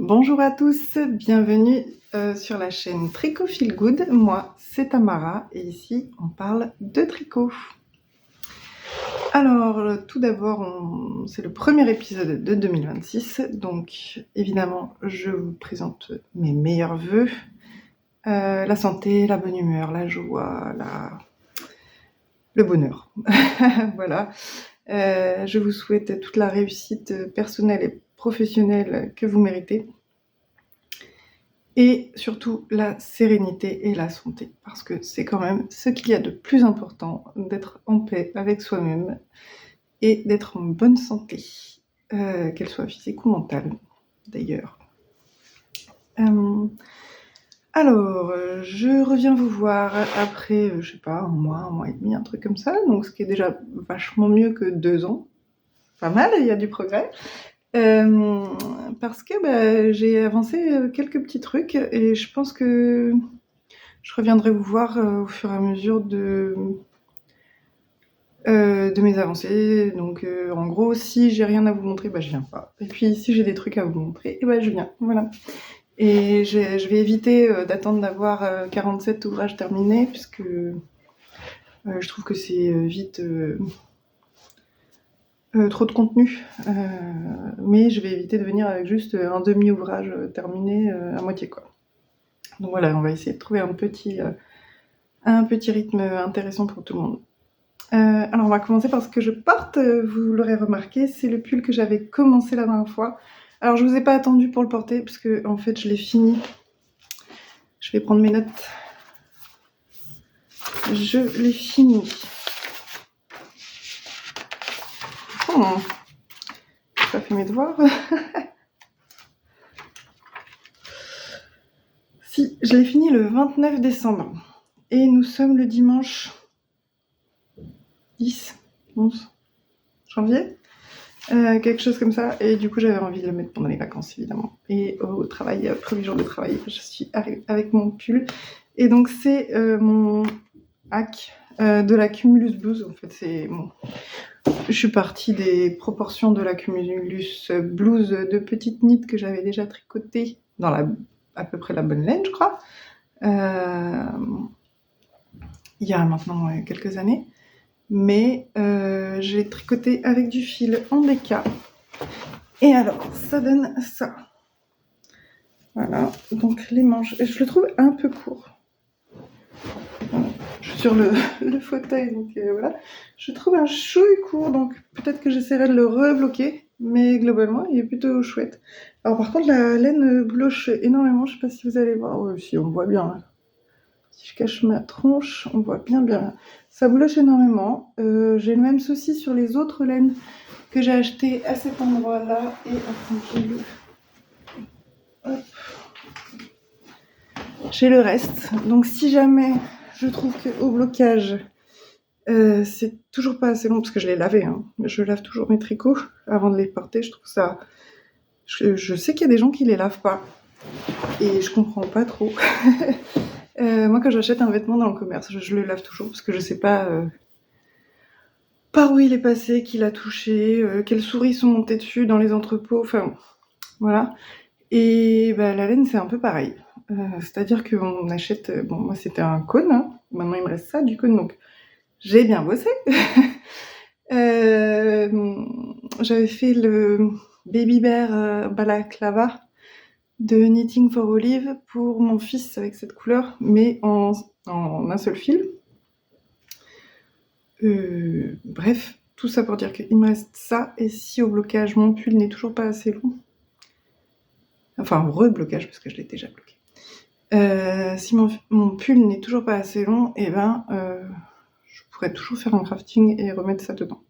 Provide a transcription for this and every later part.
Bonjour à tous, bienvenue sur la chaîne Tricot Feel Good. Moi, c'est Tamara et ici, on parle de tricot. Alors, tout d'abord, c'est le premier épisode de 2026, donc évidemment, je vous présente mes meilleurs vœux. La santé, la bonne humeur, la joie, le bonheur. Voilà. Je vous souhaite toute la réussite personnelle et professionnelle que vous méritez. Et surtout la sérénité et la santé, parce que c'est quand même ce qu'il y a de plus important, d'être en paix avec soi-même et d'être en bonne santé, qu'elle soit physique ou mentale, d'ailleurs. Alors, je reviens vous voir après, je sais pas, un mois et demi, un truc comme ça, donc ce qui est déjà vachement mieux que 2 ans. Pas mal, il y a du progrès. Parce que j'ai avancé quelques petits trucs et je pense que je reviendrai vous voir au fur et à mesure de mes avancées. Donc en gros, si j'ai rien à vous montrer, je viens pas. Et puis si j'ai des trucs à vous montrer, je viens. Voilà. Et je vais éviter d'attendre d'avoir 47 ouvrages terminés, puisque je trouve que c'est vite trop de contenu, mais je vais éviter de venir avec juste un demi-ouvrage terminé à moitié, quoi. Donc voilà, on va essayer de trouver un petit rythme intéressant pour tout le monde. Alors on va commencer par ce que je porte, vous l'aurez remarqué, c'est le pull que j'avais commencé la dernière fois. Alors je vous ai pas attendu pour le porter, parce que en fait je l'ai fini. Je vais prendre mes notes. Je l'ai fini. J'ai pas fait mes devoirs. Si, je l'ai fini le 29 décembre. Et nous sommes le dimanche 11 janvier. Quelque chose comme ça. Et du coup, j'avais envie de le mettre pendant les vacances, évidemment. Et au travail, premier jour de travail, je suis avec mon pull. Et donc, c'est mon hack de la Cumulus Blues. En fait, je suis partie des proportions de la Cumulus Blues de petite knit que j'avais déjà tricotée dans à peu près la bonne laine, je crois. Il y a maintenant quelques années. Mais j'ai tricoté avec du fil en déca. Et alors, ça donne ça. Voilà, donc les manches, je le trouve un peu court. Voilà. Je suis sur le fauteuil, donc voilà. Je trouve un chouille court, donc peut-être que j'essaierai de le rebloquer, mais globalement, il est plutôt chouette. Alors par contre, la laine bouloche énormément, je sais pas si vous allez voir. Ouais, si, on voit bien. Hein. Si je cache ma tronche, on voit bien. Ça bouloche énormément. J'ai le même souci sur les autres laines que j'ai achetées à cet endroit-là. Et j'ai le reste. Donc si jamais je trouve qu'au blocage, c'est toujours pas assez long, parce que je l'ai lavé. Hein. Je lave toujours mes tricots avant de les porter. Je trouve ça... Je sais qu'il y a des gens qui les lavent pas. Et je comprends pas trop. Moi, quand j'achète un vêtement dans le commerce, je le lave toujours parce que je sais pas par où il est passé, qui l'a touché, quelles souris sont montées dessus dans les entrepôts, enfin voilà. Et la laine, c'est un peu pareil. C'est-à-dire qu'on achète... Bon, moi, c'était un cône, hein. Maintenant, il me reste ça, du cône, donc j'ai bien bossé. J'avais fait le Baby Bear Balaclava de Knitting for Olive pour mon fils avec cette couleur, mais en un seul fil. Bref, tout ça pour dire qu'il me reste ça, et si au blocage mon pull n'est toujours pas assez long, enfin au reblocage parce que je l'ai déjà bloqué, si mon pull n'est toujours pas assez long, je pourrais toujours faire un crafting et remettre ça dedans.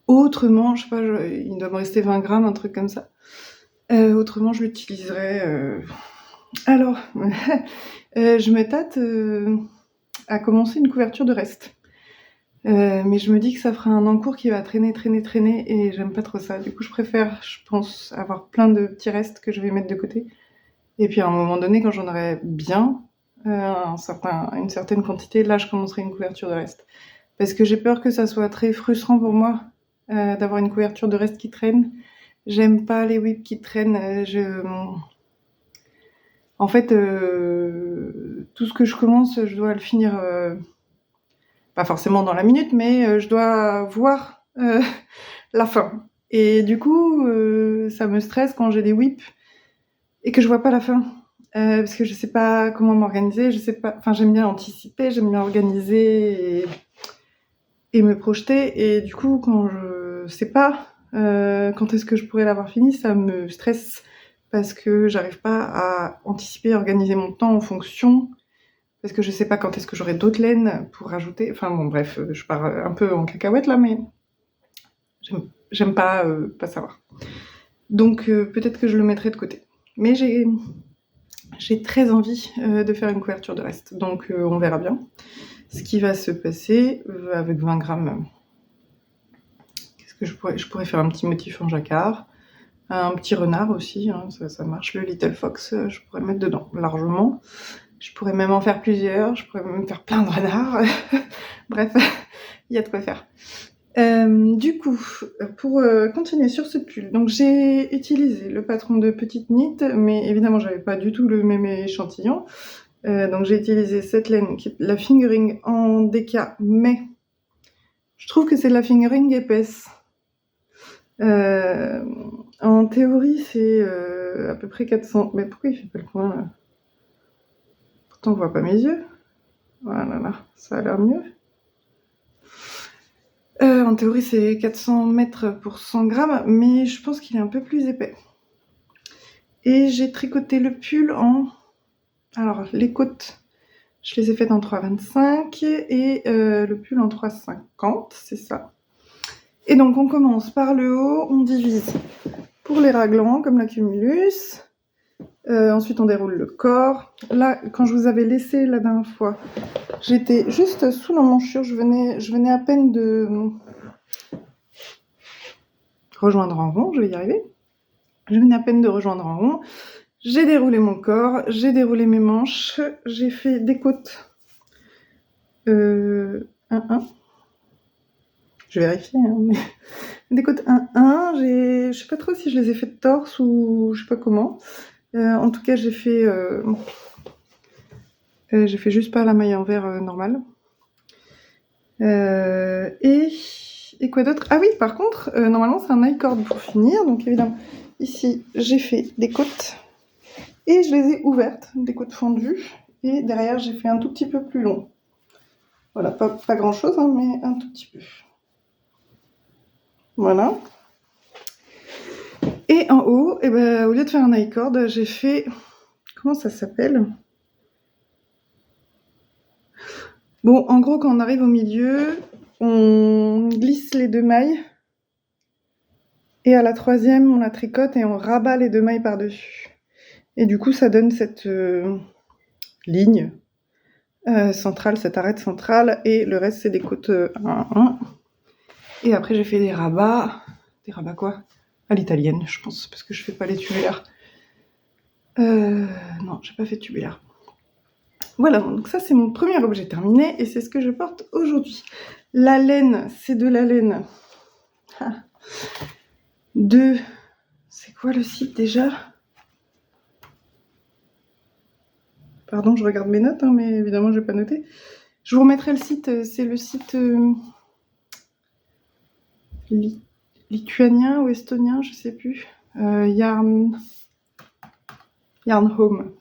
Autrement, je sais pas, il doit me rester 20 grammes, un truc comme ça. Autrement, je l'utiliserais... Alors, je me tâte à commencer une couverture de reste. Mais je me dis que ça fera un encours qui va traîner, et j'aime pas trop ça. Du coup, je préfère, je pense, avoir plein de petits restes que je vais mettre de côté. Et puis à un moment donné, quand j'en aurai bien une certaine quantité, là, je commencerai une couverture de reste. Parce que j'ai peur que ça soit très frustrant pour moi d'avoir une couverture de reste qui traîne. J'aime pas les whips qui traînent. En fait, tout ce que je commence, je dois le finir, pas forcément dans la minute, mais je dois voir la fin. Et du coup, ça me stresse quand j'ai des whips et que je vois pas la fin. Parce que je sais pas comment m'organiser, je sais pas. Enfin, j'aime bien anticiper, j'aime bien organiser et me projeter. Et du coup, quand je sais pas quand est-ce que je pourrais l'avoir fini, ça me stresse parce que j'arrive pas à anticiper, organiser mon temps en fonction. Parce que je sais pas quand est-ce que j'aurai d'autres laines pour rajouter. Enfin bon, bref, je pars un peu en cacahuète là, mais j'aime pas savoir. Donc peut-être que je le mettrai de côté. Mais j'ai très envie de faire une couverture de reste. Donc on verra bien ce qui va se passer avec 20 grammes. Qu'est-ce que je pourrais faire un petit motif en jacquard. Un petit renard aussi, hein, ça marche. Le Little Fox, je pourrais le mettre dedans largement. Je pourrais même en faire plusieurs. Je pourrais même faire plein de renards. Bref, il y a de quoi faire. Du coup, pour continuer sur ce pull, donc j'ai utilisé le patron de Petite Knit, mais évidemment j'avais pas du tout le même échantillon. Donc j'ai utilisé cette laine qui est la fingering en DK, mais je trouve que c'est de la fingering épaisse. En théorie c'est à peu près 400... Mais pourquoi il fait pas le coin là? Pourtant on voit pas mes yeux. Voilà, là, ça a l'air mieux. En théorie, c'est 400 mètres pour 100 grammes, mais je pense qu'il est un peu plus épais. Et j'ai tricoté le pull en... Alors, les côtes, je les ai faites en 3,25 et le pull en 3,50, c'est ça. Et donc, on commence par le haut, on divise pour les raglans, comme la cumulus. Ensuite, on déroule le corps. Là, quand je vous avais laissé la dernière fois, j'étais juste sous l'emmanchure, je venais à peine de rejoindre en rond, je vais y arriver. Je venais à peine de rejoindre en rond. J'ai déroulé mon corps, j'ai déroulé mes manches, j'ai fait des côtes 1-1. Je vais vérifier, hein, mais des côtes 1-1. Je sais pas trop si je les ai fait de torse ou je sais pas comment. En tout cas, j'ai fait juste pas la maille envers normale. Et quoi d'autre? Ah oui, par contre, normalement c'est un I-cord pour finir. Donc évidemment, ici j'ai fait des côtes et je les ai ouvertes, des côtes fendues. Et derrière j'ai fait un tout petit peu plus long. Voilà, pas grand chose, hein, mais un tout petit peu. Voilà. Et en haut, eh ben, au lieu de faire un I-cord, j'ai fait... Comment ça s'appelle? Bon, en gros, quand on arrive au milieu, on glisse les deux mailles. Et à la troisième, on la tricote et on rabat les deux mailles par-dessus. Et du coup, ça donne cette ligne centrale, cette arête centrale. Et le reste, c'est des côtes 1-1. Et après, j'ai fait des rabats. Des rabats quoi? À l'italienne, je pense, parce que je fais pas les tubulaires. Non, j'ai pas fait de tubulaire. Voilà, donc ça c'est mon premier objet terminé et c'est ce que je porte aujourd'hui. La laine, c'est de la laine de... C'est quoi le site déjà? Pardon, je regarde mes notes, hein, mais évidemment je n'ai pas noté. Je vous remettrai le site, c'est le site lituanien ou estonien, je sais plus. Yarn Home.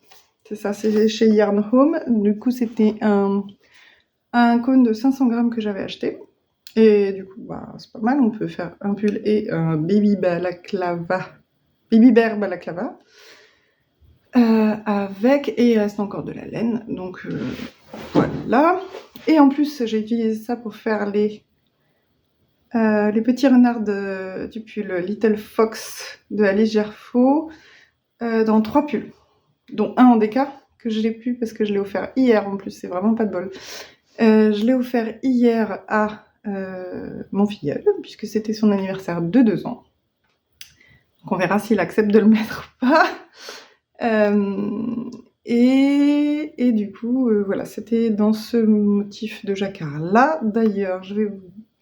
C'est ça, c'est chez Yarn Home. Du coup, c'était un cône de 500 grammes que j'avais acheté. Et du coup, bah, c'est pas mal. On peut faire un pull et un baby bear balaclava. Avec, et il reste encore de la laine. Donc voilà. Et en plus, j'ai utilisé ça pour faire les petits renards du pull Little Fox de Alice Gerfaux dans 3 pulls, dont un en DK que je l'ai plus parce que je l'ai offert hier en plus, c'est vraiment pas de bol. Je l'ai offert hier à mon filleul puisque c'était son anniversaire de 2 ans. Donc on verra s'il accepte de le mettre ou pas. Et du coup, voilà, c'était dans ce motif de jacquard là. D'ailleurs,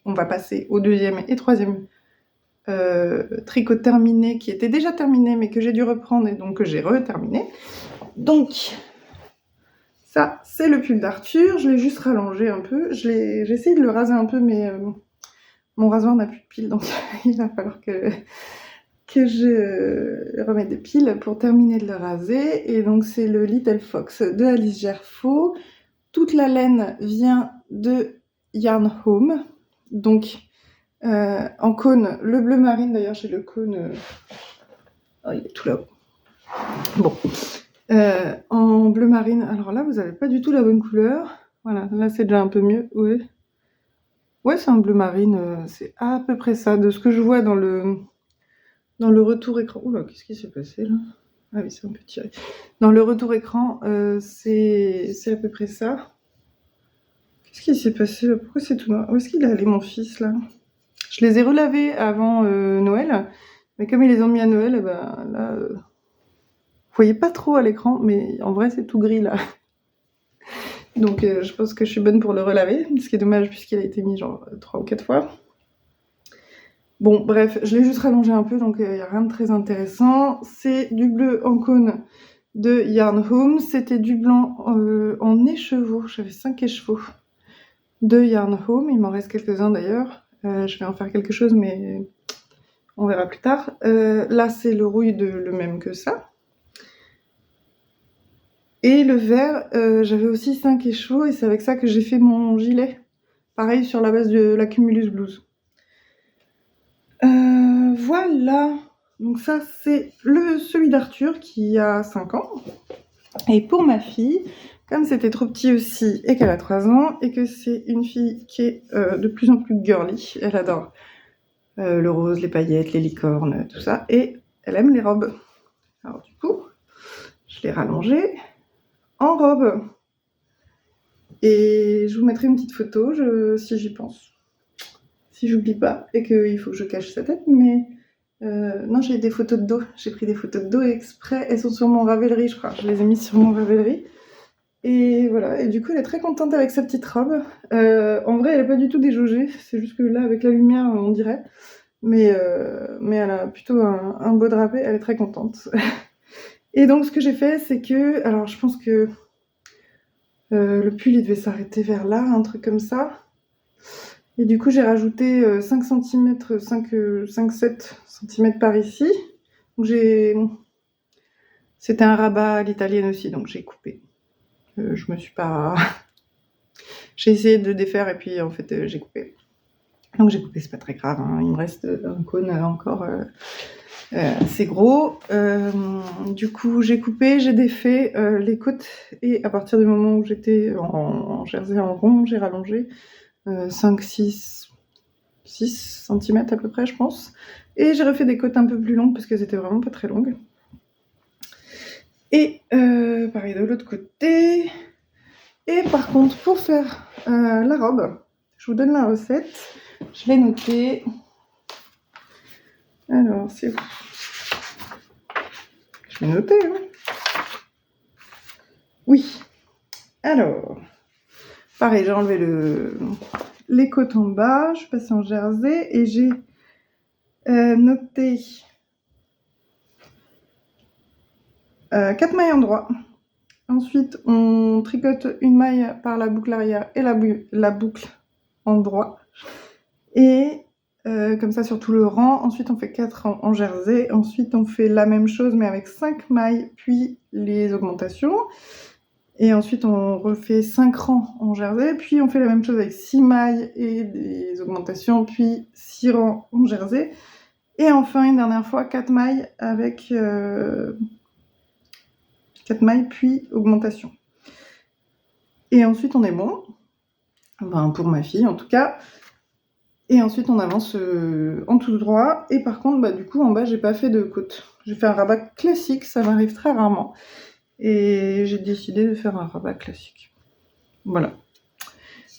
on va passer au deuxième et troisième tricot terminé qui était déjà terminé mais que j'ai dû reprendre et donc que j'ai reterminé. Donc ça c'est le pull d'Arthur, je l'ai juste rallongé un peu, j'ai essayé de le raser un peu mais mon rasoir n'a plus de piles donc il va falloir que je remette des piles pour terminer de le raser. Et donc c'est le Little Fox de Alice Gerfaut. Toute la laine vient de Yarn Home, donc en cône, le bleu marine, d'ailleurs j'ai le cône, oh, il est tout là-haut. Bon, en bleu marine, alors là vous avez pas du tout la bonne couleur, voilà, là c'est déjà un peu mieux, ouais c'est un bleu marine, c'est à peu près ça, de ce que je vois dans le retour écran. Oula, qu'est-ce qui s'est passé là? Ah oui, c'est un peu tiré. Dans le retour écran, c'est à peu près ça. Qu'est-ce qui s'est passé là? Pourquoi c'est tout noir? Où est-ce qu'il est allé mon fils là? Je les ai relavés avant Noël, mais comme ils les ont mis à Noël, ben là, vous voyez pas trop à l'écran, mais en vrai c'est tout gris là. Donc je pense que je suis bonne pour le relaver, ce qui est dommage puisqu'il a été mis genre 3 ou 4 fois. Bon, bref, je l'ai juste rallongé un peu, donc il n'y a rien de très intéressant. C'est du bleu en cône de Yarn Home. C'était du blanc en écheveau. J'avais 5 écheveaux de Yarn Home. Il m'en reste quelques-uns d'ailleurs. Je vais en faire quelque chose, mais on verra plus tard. Là, c'est le rouille de le même que ça. Et le vert, j'avais aussi 5 écheveaux et c'est avec ça que j'ai fait mon gilet. Pareil sur la base de la Cumulus Blues. Voilà, donc ça c'est celui d'Arthur qui a 5 ans. Et pour ma fille, comme c'était trop petit aussi et qu'elle a 3 ans, et que c'est une fille qui est de plus en plus girly, elle adore le rose, les paillettes, les licornes, tout ça, et elle aime les robes. Alors du coup, je l'ai rallongée en robe. Et je vous mettrai une petite photo si j'y pense. Si j'oublie pas et qu'il faut que je cache sa tête, mais non, j'ai des photos de dos. J'ai pris des photos de dos exprès. Elles sont sur mon Ravelry, je crois. Je les ai mises sur mon Ravelry. Et voilà. Et du coup, elle est très contente avec sa petite robe. En vrai, elle est pas du tout déjaugée. C'est juste que là, avec la lumière, on dirait. Mais elle a plutôt un beau drapé. Elle est très contente. Et donc, ce que j'ai fait, c'est que... Alors, je pense que le pull, il devait s'arrêter vers là, un truc comme ça. Et du coup, j'ai rajouté 5 cm, 5-7 cm par ici. Donc c'était un rabat à l'italienne aussi, donc j'ai coupé. Je me suis pas... J'ai essayé de défaire et puis en fait j'ai coupé. Donc j'ai coupé, c'est pas très grave, hein. Il me reste un cône encore assez gros. Du coup, j'ai coupé, j'ai défait les côtes et à partir du moment où j'étais en jersey en rond, j'ai rallongé 5-6 cm à peu près, je pense. Et j'ai refait des côtes un peu plus longues parce qu'elles étaient vraiment pas très longues. Et pareil de l'autre côté. Et par contre, pour faire la robe, je vous donne la recette. Je l'ai notée. Alors, c'est où? Je l'ai notée, hein. Oui. Alors, pareil, j'ai enlevé les côtes en bas. Je suis passée en jersey et j'ai noté 4 mailles endroit. Ensuite, on tricote une maille par la boucle arrière et la boucle endroit. Et comme ça sur tout le rang. Ensuite, on fait 4 rangs en jersey. Ensuite, on fait la même chose mais avec 5 mailles, puis les augmentations. Et ensuite, on refait 5 rangs en jersey. Puis, on fait la même chose avec 6 mailles et des augmentations, puis 6 rangs en jersey. Et enfin, une dernière fois, 4 mailles avec 4 mailles, puis augmentation. Et ensuite, on est bon. Ben, pour ma fille, en tout cas. Et ensuite, on avance en tout droit. Et par contre, bah, du coup, en bas, j'ai pas fait de côte. J'ai fait un rabat classique, ça m'arrive très rarement. Et j'ai décidé de faire un rabat classique. Voilà.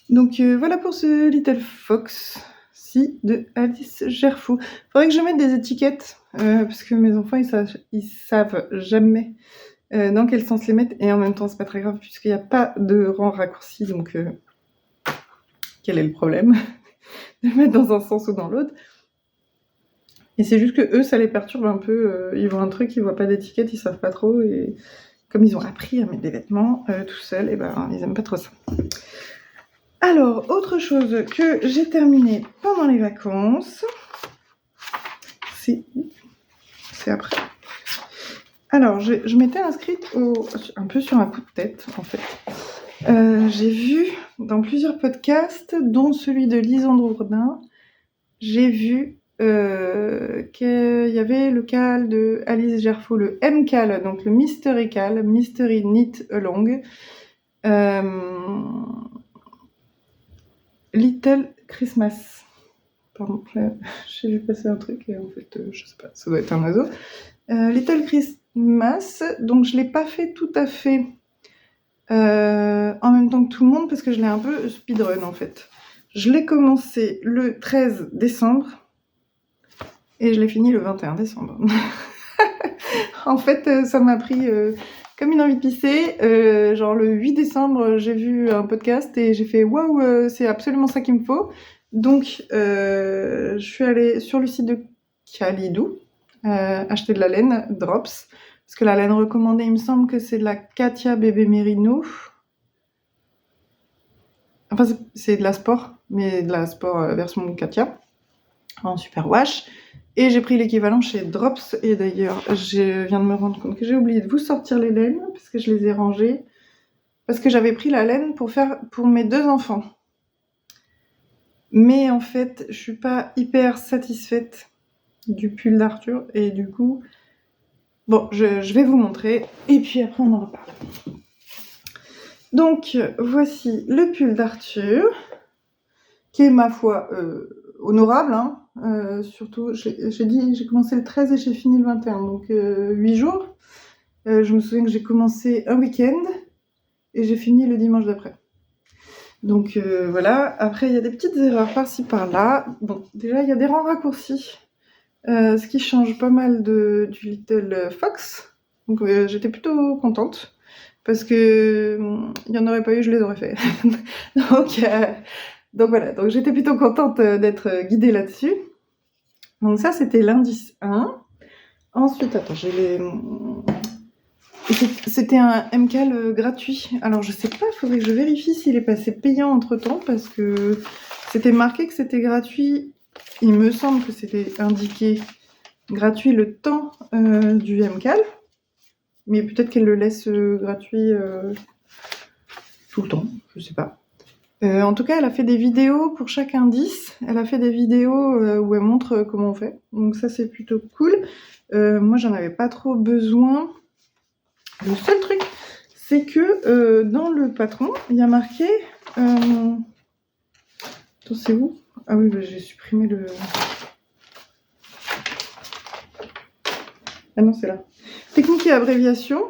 Donc voilà pour ce Little Fox-ci de Alice Gerfaut. Faudrait que je mette des étiquettes, parce que mes enfants, ils savent jamais dans quel sens les mettre. Et en même temps, c'est pas très grave, puisqu'il n'y a pas de rang raccourci. Donc, quel est le problème de mettre dans un sens ou dans l'autre? Et c'est juste que eux, ça les perturbe un peu. Ils voient un truc, ils voient pas d'étiquette, ils savent pas trop. Et comme ils ont appris à mettre des vêtements tout seuls, et ben ils aiment pas trop ça. Alors, autre chose que j'ai terminé pendant les vacances, c'est après. Alors, je m'étais inscrite un peu sur un coup de tête, en fait. J'ai vu dans plusieurs podcasts, dont celui de Lisandre Bourdin, j'ai vu qu'il y avait le cal de Alice Gerfaud, le M-cal, donc le Mystery Cal, Mystery Knit Along. Little Christmas. Pardon, j'ai vu passer un truc et en fait, je sais pas, ça doit être un oiseau. Little Christmas, donc je l'ai pas fait tout à fait en même temps que tout le monde parce que je l'ai un peu speedrun en fait. Je l'ai commencé le 13 décembre et je l'ai fini le 21 décembre. En fait, ça m'a pris comme une envie de pisser. Genre le 8 décembre, j'ai vu un podcast et j'ai fait waouh, c'est absolument ça qu'il me faut. Donc, je suis allée sur le site de Kalidou acheter de la laine Drops. Parce que la laine recommandée, il me semble que c'est de la Katia Bébé Merino. Enfin, c'est de la sport, mais de la sport version Katia, en super wash. Et j'ai pris l'équivalent chez Drops. Et d'ailleurs, je viens de me rendre compte que j'ai oublié de vous sortir les laines, parce que je les ai rangées. Parce que j'avais pris la laine pour mes 2 enfants. Mais en fait, je suis pas hyper satisfaite du pull d'Arthur. Et du coup, bon, je vais vous montrer. Et puis après, on en reparle. Donc, voici le pull d'Arthur, qui est, ma foi, honorable. Hein. Surtout, j'ai commencé le 13 et j'ai fini le 21, donc 8 jours. Je me souviens que j'ai commencé un week-end et j'ai fini le dimanche d'après. Donc voilà, après il y a des petites erreurs par-ci par-là. Bon, déjà il y a des rangs raccourcis, ce qui change pas mal du Little Fox. Donc j'étais plutôt contente, parce que il n'y en aurait pas eu, je les aurais fait. donc voilà, donc j'étais plutôt contente d'être guidée là-dessus. Donc ça c'était l'indice 1. Ensuite, attends, c'était un MCAL gratuit. Alors je sais pas, il faudrait que je vérifie s'il est passé payant entre temps, parce que c'était marqué que c'était gratuit. Il me semble que c'était indiqué gratuit le temps du MCAL, mais peut-être qu'elle le laisse gratuit tout le temps, je sais pas. En tout cas, elle a fait des vidéos pour chaque indice. Elle a fait des vidéos où elle montre comment on fait. Donc ça, c'est plutôt cool. Moi, j'en avais pas trop besoin. Le seul truc, c'est que dans le patron, il y a marqué... Attends, c'est où? Ah oui, bah, j'ai supprimé le... Ah non, c'est là. Technique et abréviation.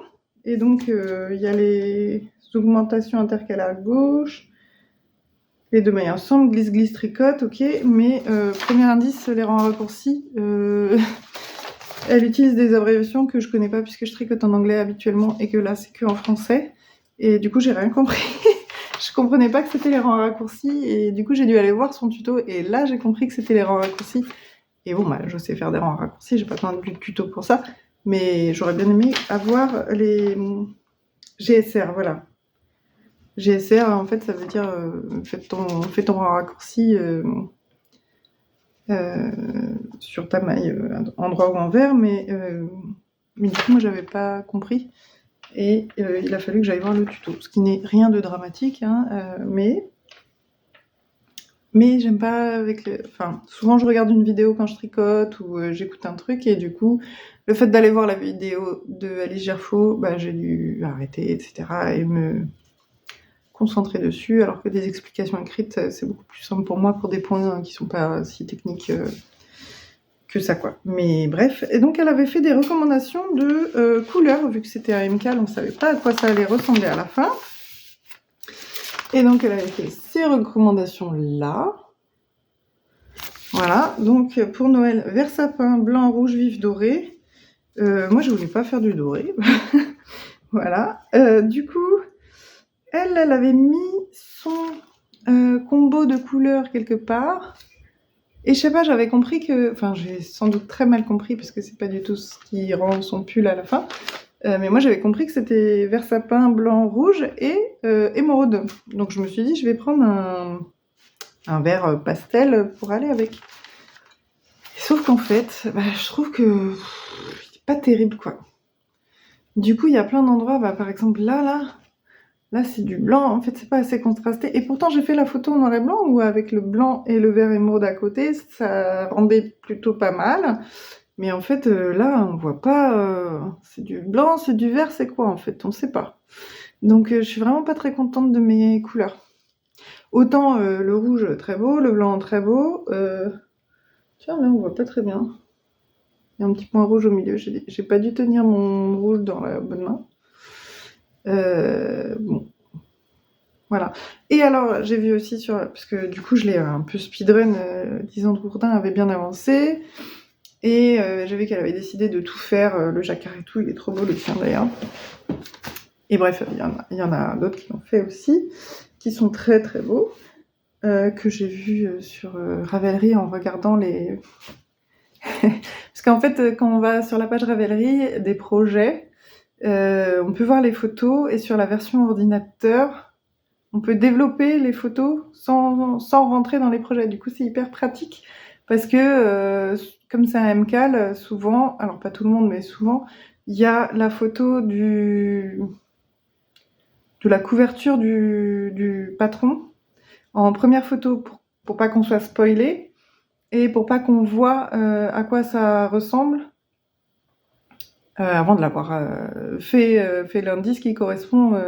Et donc, il y a les augmentations intercalaires à gauche. Les deux mailles ensemble, glisse-glisse, tricote, ok. Mais premier indice, les rangs raccourcis. Elle utilise des abréviations que je connais pas puisque je tricote en anglais habituellement et que là c'est que en français. Et du coup j'ai rien compris. Je comprenais pas que c'était les rangs raccourcis et du coup j'ai dû aller voir son tuto et là j'ai compris que c'était les rangs raccourcis. Et bon bah je sais faire des rangs raccourcis, j'ai pas besoin de plus de tuto pour ça. Mais j'aurais bien aimé avoir les GSR, voilà. GSR en fait ça veut dire fais ton rang raccourci sur ta maille, endroit ou envers, mais du coup moi j'avais pas compris et il a fallu que j'aille voir le tuto, ce qui n'est rien de dramatique, hein, mais j'aime pas enfin souvent je regarde une vidéo quand je tricote ou j'écoute un truc et du coup le fait d'aller voir la vidéo de Alice Gerfaud, bah, j'ai dû arrêter, etc. et me concentrer dessus, alors que des explications écrites c'est beaucoup plus simple pour moi pour des points qui sont pas si techniques que ça, quoi. Mais bref, et donc elle avait fait des recommandations de couleurs, vu que c'était un MCAL, on savait pas à quoi ça allait ressembler à la fin. Et donc elle avait fait ces recommandations là. Voilà, donc pour Noël, vert sapin, blanc, rouge vif, doré. Moi je voulais pas faire du doré. Voilà. Du coup, elle avait mis son combo de couleurs quelque part. Et je sais pas, j'avais compris que... Enfin, j'ai sans doute très mal compris, parce que c'est pas du tout ce qui rend son pull à la fin. Mais moi, j'avais compris que c'était vert sapin, blanc, rouge et émeraude. Donc je me suis dit, je vais prendre un vert pastel pour aller avec. Sauf qu'en fait, je trouve que c'est pas terrible, quoi. Du coup, il y a plein d'endroits, par exemple là, c'est du blanc. En fait, c'est pas assez contrasté. Et pourtant, j'ai fait la photo en noir et blanc, où avec le blanc et le vert émeraude à côté, ça rendait plutôt pas mal. Mais en fait, là, on voit pas... c'est du blanc, c'est du vert, c'est quoi, en fait? On sait pas. Donc, je suis vraiment pas très contente de mes couleurs. Autant le rouge, très beau, le blanc, très beau. Tiens, là, on voit pas très bien. Il y a un petit point rouge au milieu. J'ai pas dû tenir mon rouge dans la bonne main. Bon. Voilà. Et alors, j'ai vu aussi parce que du coup, je l'ai un peu speedrun, Lisandre Gourdin avait bien avancé. Et j'ai vu qu'elle avait décidé de tout faire, le jacquard et tout, il est trop beau le tien d'ailleurs. Et bref, il y en a d'autres qui l'ont fait aussi, qui sont très très beaux, que j'ai vu sur Ravelry en regardant les... Parce qu'en fait, quand on va sur la page Ravelry des projets, on peut voir les photos, et sur la version ordinateur, on peut développer les photos sans rentrer dans les projets. Du coup, c'est hyper pratique, parce que comme c'est un MCAL, souvent, alors pas tout le monde, mais souvent, il y a la photo de la couverture du patron en première photo pour pas qu'on soit spoilé et pour pas qu'on voit à quoi ça ressemble avant de l'avoir fait l'indice qui correspond.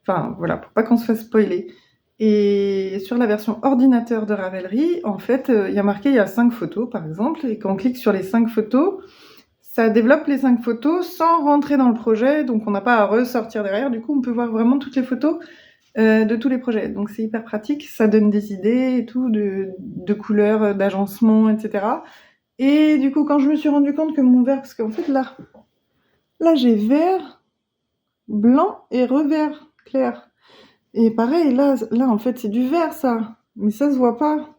Enfin voilà, pour pas qu'on se fasse spoiler. Et sur la version ordinateur de Ravelry, en fait, il y a marqué il y a 5 photos par exemple, et quand on clique sur les 5 photos, ça développe les 5 photos sans rentrer dans le projet, donc on n'a pas à ressortir derrière. Du coup, on peut voir vraiment toutes les photos de tous les projets. Donc c'est hyper pratique, ça donne des idées et tout, de couleurs, d'agencement, etc. Et du coup, quand je me suis rendu compte que mon vert, parce qu'en fait là j'ai vert, blanc et revers clair. Et pareil, là en fait c'est du vert ça, mais ça se voit pas.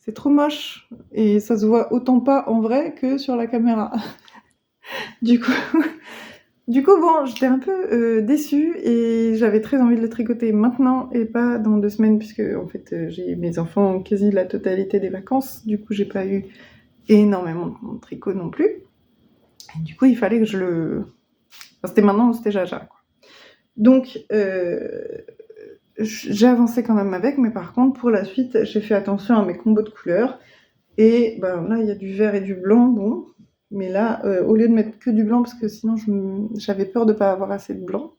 C'est trop moche. Et ça se voit autant pas en vrai que sur la caméra. Du coup, bon, j'étais un peu déçue et j'avais très envie de le tricoter maintenant et pas dans 2 semaines, puisque en fait j'ai mes enfants quasi la totalité des vacances. Du coup, j'ai pas eu énormément de tricot non plus. Et du coup, il fallait que je le... Enfin, c'était maintenant ou c'était jaja, quoi. Donc, j'ai avancé quand même avec, mais par contre, pour la suite, j'ai fait attention à mes combos de couleurs. Et là, il y a du vert et du blanc, bon. Mais là, au lieu de mettre que du blanc, parce que sinon j'avais peur de pas avoir assez de blanc,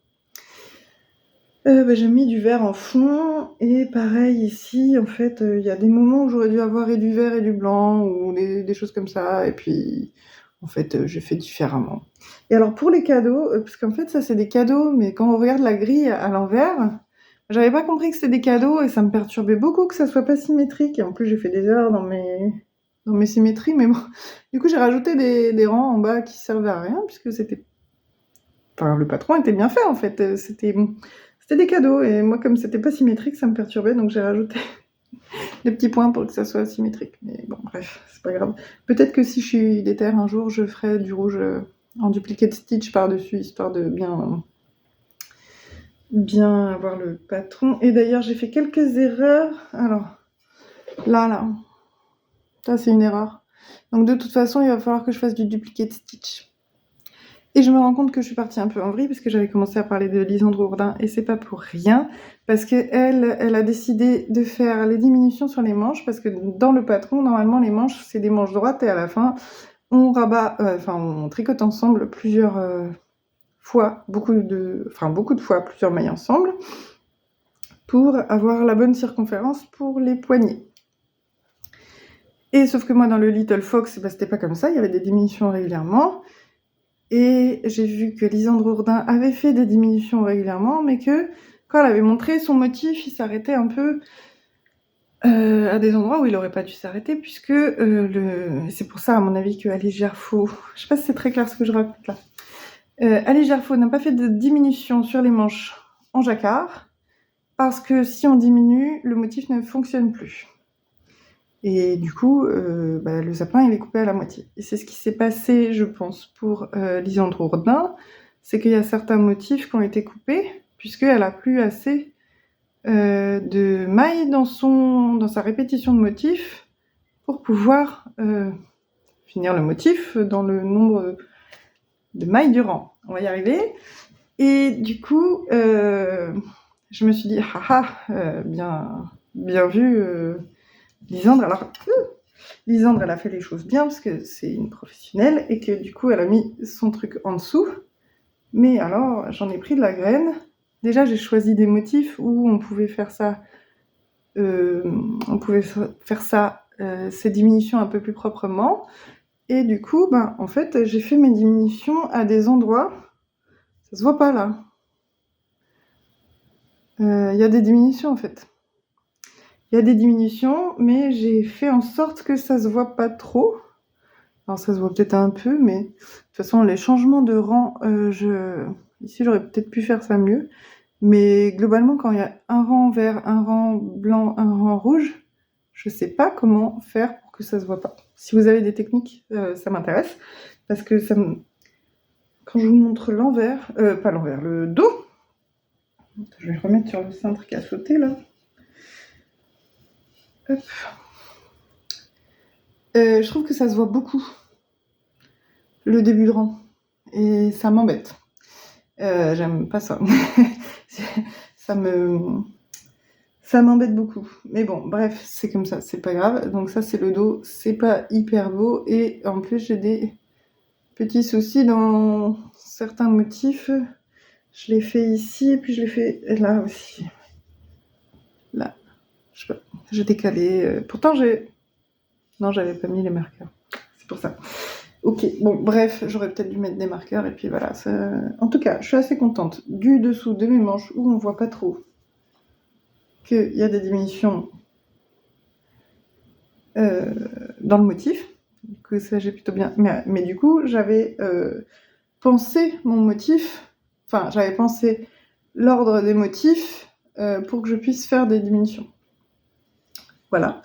j'ai mis du vert en fond. Et pareil ici, en fait, il y a des moments où j'aurais dû avoir et du vert et du blanc, ou des choses comme ça. Et puis, en fait, j'ai fait différemment. Et alors pour les cadeaux, parce qu'en fait, ça c'est des cadeaux, mais quand on regarde la grille à l'envers, j'avais pas compris que c'était des cadeaux, et ça me perturbait beaucoup que ça soit pas symétrique. Et en plus, j'ai fait des erreurs dans mes symétries, mais bon. Du coup, j'ai rajouté des rangs en bas qui servaient à rien, puisque c'était... Enfin, le patron était bien fait, en fait. C'était des cadeaux, et moi, comme c'était pas symétrique, ça me perturbait, donc j'ai rajouté des petits points pour que ça soit symétrique. Mais bon, bref, c'est pas grave. Peut-être que si je suis déter un jour, je ferai du rouge en duplicate stitch par-dessus, histoire de bien avoir le patron. Et d'ailleurs, j'ai fait quelques erreurs. Alors, là, ça c'est une erreur. Donc de toute façon, il va falloir que je fasse du duplicate stitch. Et je me rends compte que je suis partie un peu en vrille, parce que j'avais commencé à parler de Lisandre Gourdin, et c'est pas pour rien, parce qu'elle a décidé de faire les diminutions sur les manches, parce que dans le patron, normalement, les manches, c'est des manches droites, et à la fin, on rabat, on tricote ensemble plusieurs fois, beaucoup de fois, plusieurs mailles ensemble, pour avoir la bonne circonférence pour les poignets. Et sauf que moi, dans le Little Fox, c'était pas comme ça, il y avait des diminutions régulièrement. Et j'ai vu que Lisandre Gourdin avait fait des diminutions régulièrement, mais que quand elle avait montré son motif, il s'arrêtait un peu à des endroits où il aurait pas dû s'arrêter, puisque c'est pour ça, à mon avis, que Ali Gerfaux... Je sais pas si c'est très clair ce que je raconte là. Ali Gerfaux n'a pas fait de diminution sur les manches en jacquard, parce que si on diminue, le motif ne fonctionne plus. Et du coup, le sapin, il est coupé à la moitié. Et c'est ce qui s'est passé, je pense, pour Lysandre Ourdin, c'est qu'il y a certains motifs qui ont été coupés, puisqu'elle a plus assez de mailles dans sa répétition de motifs pour pouvoir finir le motif dans le nombre de mailles du rang. On va y arriver. Et du coup, je me suis dit, bien vu, Lysandre. Alors, Lysandre, elle a fait les choses bien parce que c'est une professionnelle et que du coup, elle a mis son truc en dessous. Mais alors, j'en ai pris de la graine. Déjà, j'ai choisi des motifs où on pouvait faire ça, ces diminutions un peu plus proprement. Et du coup, en fait, j'ai fait mes diminutions à des endroits. Ça se voit pas là. Il y a des diminutions en fait. Il y a des diminutions, mais j'ai fait en sorte que ça se voit pas trop. Alors ça se voit peut-être un peu, mais de toute façon les changements de rang, ici j'aurais peut-être pu faire ça mieux. Mais globalement, quand il y a un rang vert, un rang blanc, un rang rouge, je sais pas comment faire pour que ça se voit pas. Si vous avez des techniques, ça m'intéresse, parce que quand je vous montre l'envers, pas l'envers, le dos, je vais remettre sur le cintre qui a sauté là. Hop. Je trouve que ça se voit beaucoup, le début de rang, et ça m'embête. J'aime pas ça. ça m'embête beaucoup. Mais bon, bref, c'est comme ça, c'est pas grave. Donc ça, c'est le dos, c'est pas hyper beau. Et en plus, j'ai des petits soucis dans certains motifs. Je l'ai fait ici, et puis je l'ai fait là aussi. Là, je sais pas, j'ai décalé. Pourtant, non, j'avais pas mis les marqueurs. C'est pour ça. Ok, bon, bref, j'aurais peut-être dû mettre des marqueurs, et puis voilà. En tout cas, je suis assez contente du dessous de mes manches, où on voit pas trop qu'il y a des diminutions dans le motif. Que ça, j'ai plutôt bien... Mais du coup, j'avais pensé mon motif, enfin, j'avais pensé l'ordre des motifs pour que je puisse faire des diminutions. Voilà.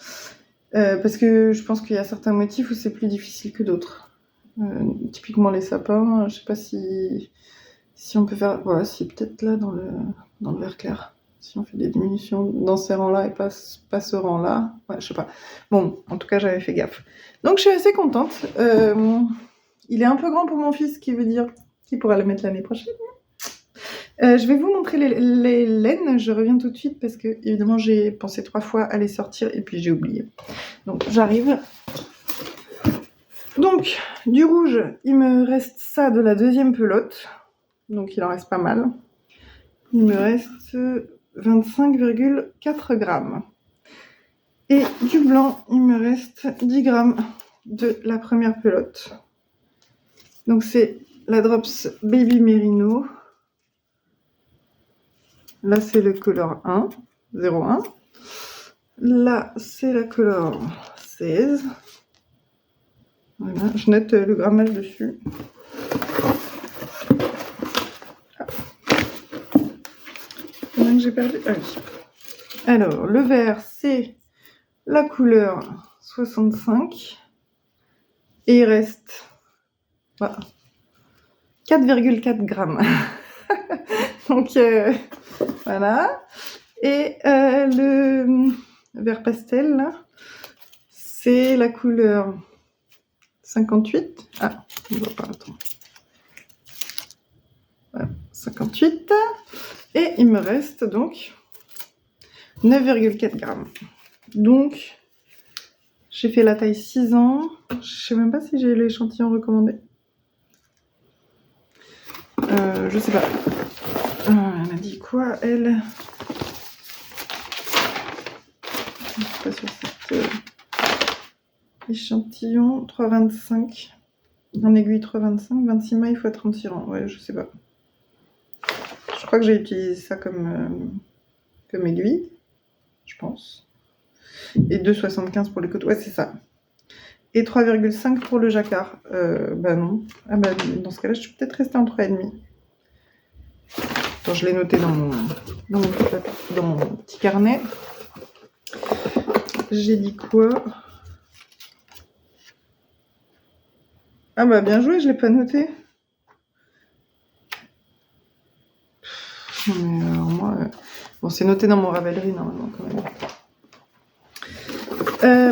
Parce que je pense qu'il y a certains motifs où c'est plus difficile que d'autres. Typiquement les sapins, je sais pas si on peut faire... Voilà, c'est peut-être là dans le vert clair. Si on fait des diminutions dans ces rangs-là et pas ce rang-là. Ouais, je sais pas. Bon, en tout cas, j'avais fait gaffe. Donc, je suis assez contente. Il est un peu grand pour mon fils, ce qui veut dire qu'il pourra le mettre l'année prochaine. Je vais vous montrer les laines. Je reviens tout de suite parce que, évidemment, j'ai pensé 3 fois à les sortir et puis j'ai oublié. Donc, j'arrive. Donc, du rouge, il me reste ça de la deuxième pelote. Donc, il en reste pas mal. Il me reste 25,4 grammes. Et du blanc, il me reste 10 grammes de la première pelote. Donc, c'est la Drops Baby Merino. Là, c'est le color 1, 01. Là, c'est la color 16. Voilà, je note le grammage dessus. Combien que j'ai perdu? Ah oui. Alors, le vert, c'est la couleur 65. Et il reste 4,4 grammes. Donc, voilà. Et le vert pastel, là, c'est la couleur 58. Ah, on ne voit pas, attends. Voilà, 58. Et il me reste donc 9,4 grammes. Donc, j'ai fait la taille 6 ans. Je ne sais même pas si j'ai l'échantillon recommandé. Je sais pas. Elle m'a dit quoi, elle? Je ne suis pas sur cet échantillon. 3,25. En aiguille 3,25. 26 mailles x 36 rangs. Ouais, je sais pas. Je crois que j'ai utilisé ça comme aiguille. Je pense. Et 2,75 pour les côtes. Ouais, c'est ça. Et 3,5 pour le jacquard. Non. Ah dans ce cas-là, je suis peut-être restée en 3,5. Attends, je l'ai noté dans mon petit carnet. J'ai dit quoi? Ah bah bien joué, je l'ai pas noté. Non, mais alors moi... Bon, c'est noté dans mon Ravelry normalement quand même.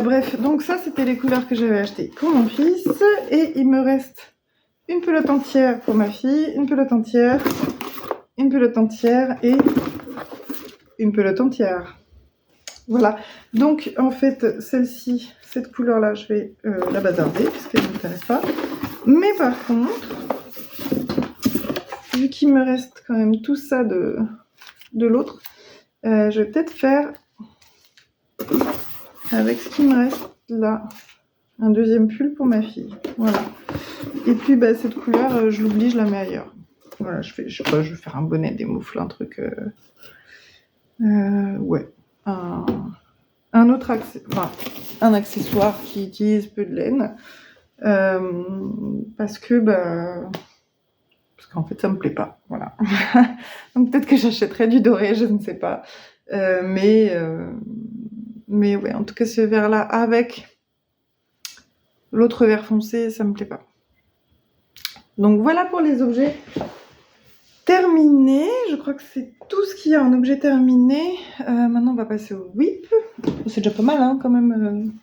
Bref, donc ça c'était les couleurs que j'avais achetées pour mon fils. Et il me reste une pelote entière pour ma fille, une pelote entière, une pelote entière et une pelote entière. Voilà. Donc en fait, celle-ci, cette couleur-là, je vais la bazarder parce qu'elle ne m'intéresse pas. Mais par contre, vu qu'il me reste quand même tout ça de l'autre, je vais peut-être faire avec ce qui me reste là un deuxième pull pour ma fille. Voilà. Et puis bah, cette couleur, je l'oublie, je la mets ailleurs. Voilà, je vais faire un bonnet, des moufles, un truc. Ouais. Un autre un accessoire qui utilise peu de laine. Parce qu'en fait ça me plaît pas. Voilà. Donc peut-être que j'achèterai du doré, je ne sais pas. Mais ouais, en tout cas ce vert-là avec l'autre vert foncé, ça me plaît pas. Donc voilà pour les objets terminés. Je crois que c'est tout ce qu'il y a en objet terminé. Maintenant on va passer au whip. C'est déjà pas mal hein, quand même.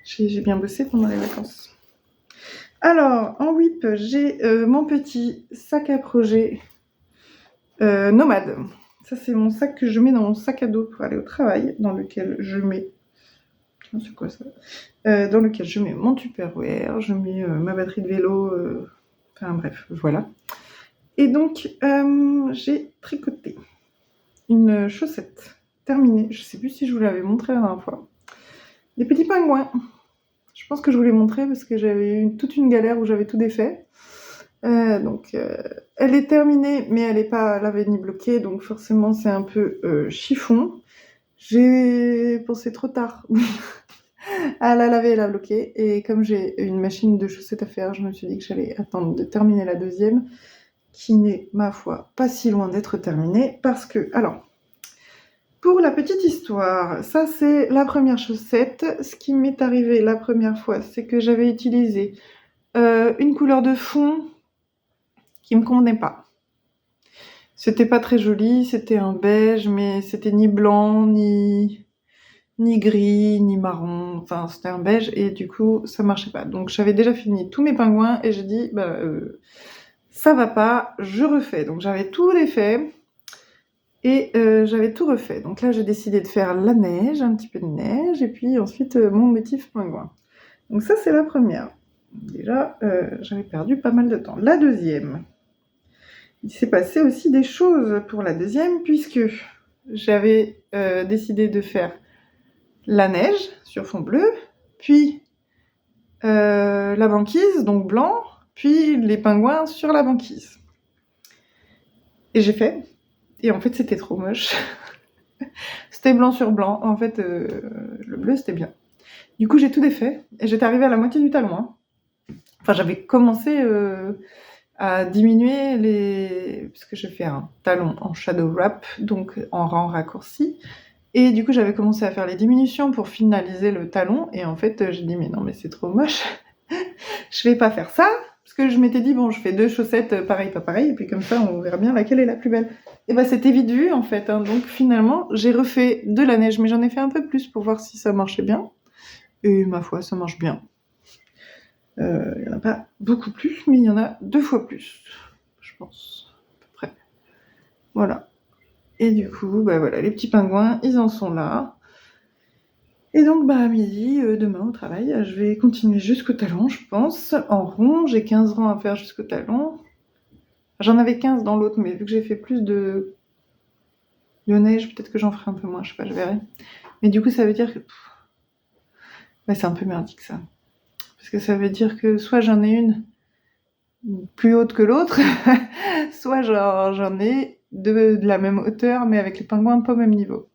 J'ai bien bossé pendant les vacances. Alors, en whip, j'ai mon petit sac à projet nomade. Ça, c'est mon sac que je mets dans mon sac à dos pour aller au travail, dans lequel je mets... C'est quoi ça dans lequel je mets mon Tupperware, je mets ma batterie de vélo, enfin bref, voilà. Et donc, j'ai tricoté une chaussette terminée. Je sais plus si je vous l'avais montré la dernière fois. Des petits pingouins. Je pense que je vous l'ai montré parce que j'avais eu toute une galère où j'avais tout défait. Donc, elle est terminée, mais elle n'est pas lavée ni bloquée, donc forcément c'est un peu chiffon. J'ai pensé trop tard à la laver et la bloquer, et comme j'ai une machine de chaussettes à faire, je me suis dit que j'allais attendre de terminer la deuxième, qui n'est, ma foi, pas si loin d'être terminée, parce que, alors, pour la petite histoire, ça c'est la première chaussette. Ce qui m'est arrivé la première fois, c'est que j'avais utilisé une couleur de fond qui me convenait pas. C'était pas très joli, c'était un beige, mais c'était ni blanc, ni gris, ni marron. Enfin, c'était un beige et du coup, ça marchait pas. Donc, j'avais déjà fini tous mes pingouins et j'ai dit, ça va pas, je refais. Donc, j'avais tout défait et j'avais tout refait. Donc là, j'ai décidé de faire la neige, un petit peu de neige, et puis ensuite mon motif pingouin. Donc ça, c'est la première. Déjà, j'avais perdu pas mal de temps. La deuxième. Il s'est passé aussi des choses pour la deuxième, puisque j'avais décidé de faire la neige sur fond bleu, puis la banquise, donc blanc, puis les pingouins sur la banquise. Et j'ai fait, et en fait c'était trop moche. C'était blanc sur blanc, en fait le bleu c'était bien. Du coup j'ai tout défait, et j'étais arrivée à la moitié du talon. Hein. Enfin j'avais commencé... à diminuer parce que je fais un talon en shadow wrap, donc en rang raccourci. Et du coup, j'avais commencé à faire les diminutions pour finaliser le talon. Et en fait, j'ai dit, mais non, mais c'est trop moche. Je vais pas faire ça. Parce que je m'étais dit, bon, je fais 2 chaussettes pareil, pas pareil. Et puis comme ça, on verra bien laquelle est la plus belle. Et bah, c'était vite vu, en fait. Hein. Donc finalement, j'ai refait de la neige. Mais j'en ai fait un peu plus pour voir si ça marchait bien. Et ma foi, ça marche bien. Il n'y en a pas beaucoup plus, mais il y en a 2 fois plus, je pense, à peu près. Voilà. Et du coup, voilà, les petits pingouins, ils en sont là. Et donc, à midi, demain au travail, je vais continuer jusqu'au talon, je pense, en rond. J'ai 15 rangs à faire jusqu'au talon. J'en avais 15 dans l'autre, mais vu que j'ai fait plus de neige, peut-être que j'en ferai un peu moins, je sais pas, je verrai. Mais du coup, ça veut dire que... c'est un peu merdique, ça. Parce que ça veut dire que soit j'en ai une plus haute que l'autre, soit j'en ai de la même hauteur, mais avec les pingouins pas au même niveau.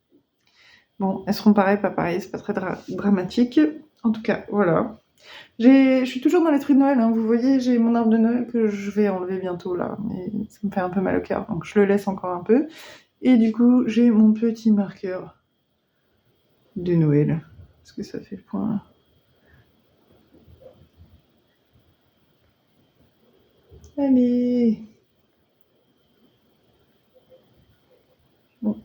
Bon, elles seront pareilles, pas pareilles, c'est pas très dramatique. En tout cas, voilà. Je suis toujours dans les trucs de Noël, hein. Vous voyez, j'ai mon arbre de Noël que je vais enlever bientôt, là. Mais ça me fait un peu mal au cœur, donc je le laisse encore un peu. Et du coup, j'ai mon petit marqueur de Noël. Est-ce que ça fait le point ? Allez. Bon,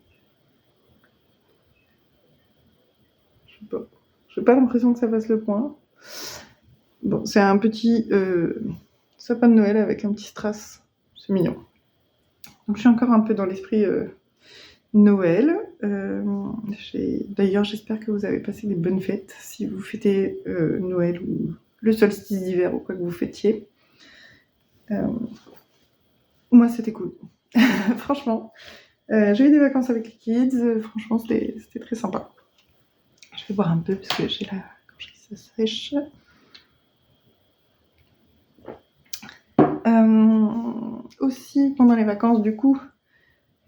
je sais pas. J'ai pas l'impression que ça fasse le point. Bon, c'est un petit sapin de Noël avec un petit strass. C'est mignon. Donc je suis encore un peu dans l'esprit Noël. D'ailleurs, j'espère que vous avez passé des bonnes fêtes si vous fêtez Noël ou le solstice d'hiver ou quoi que vous fêtiez. Moi, c'était cool. Franchement, j'ai eu des vacances avec les kids. Franchement, c'était très sympa. Je vais boire un peu parce que j'ai la gorge qui se sèche. Aussi, pendant les vacances, du coup,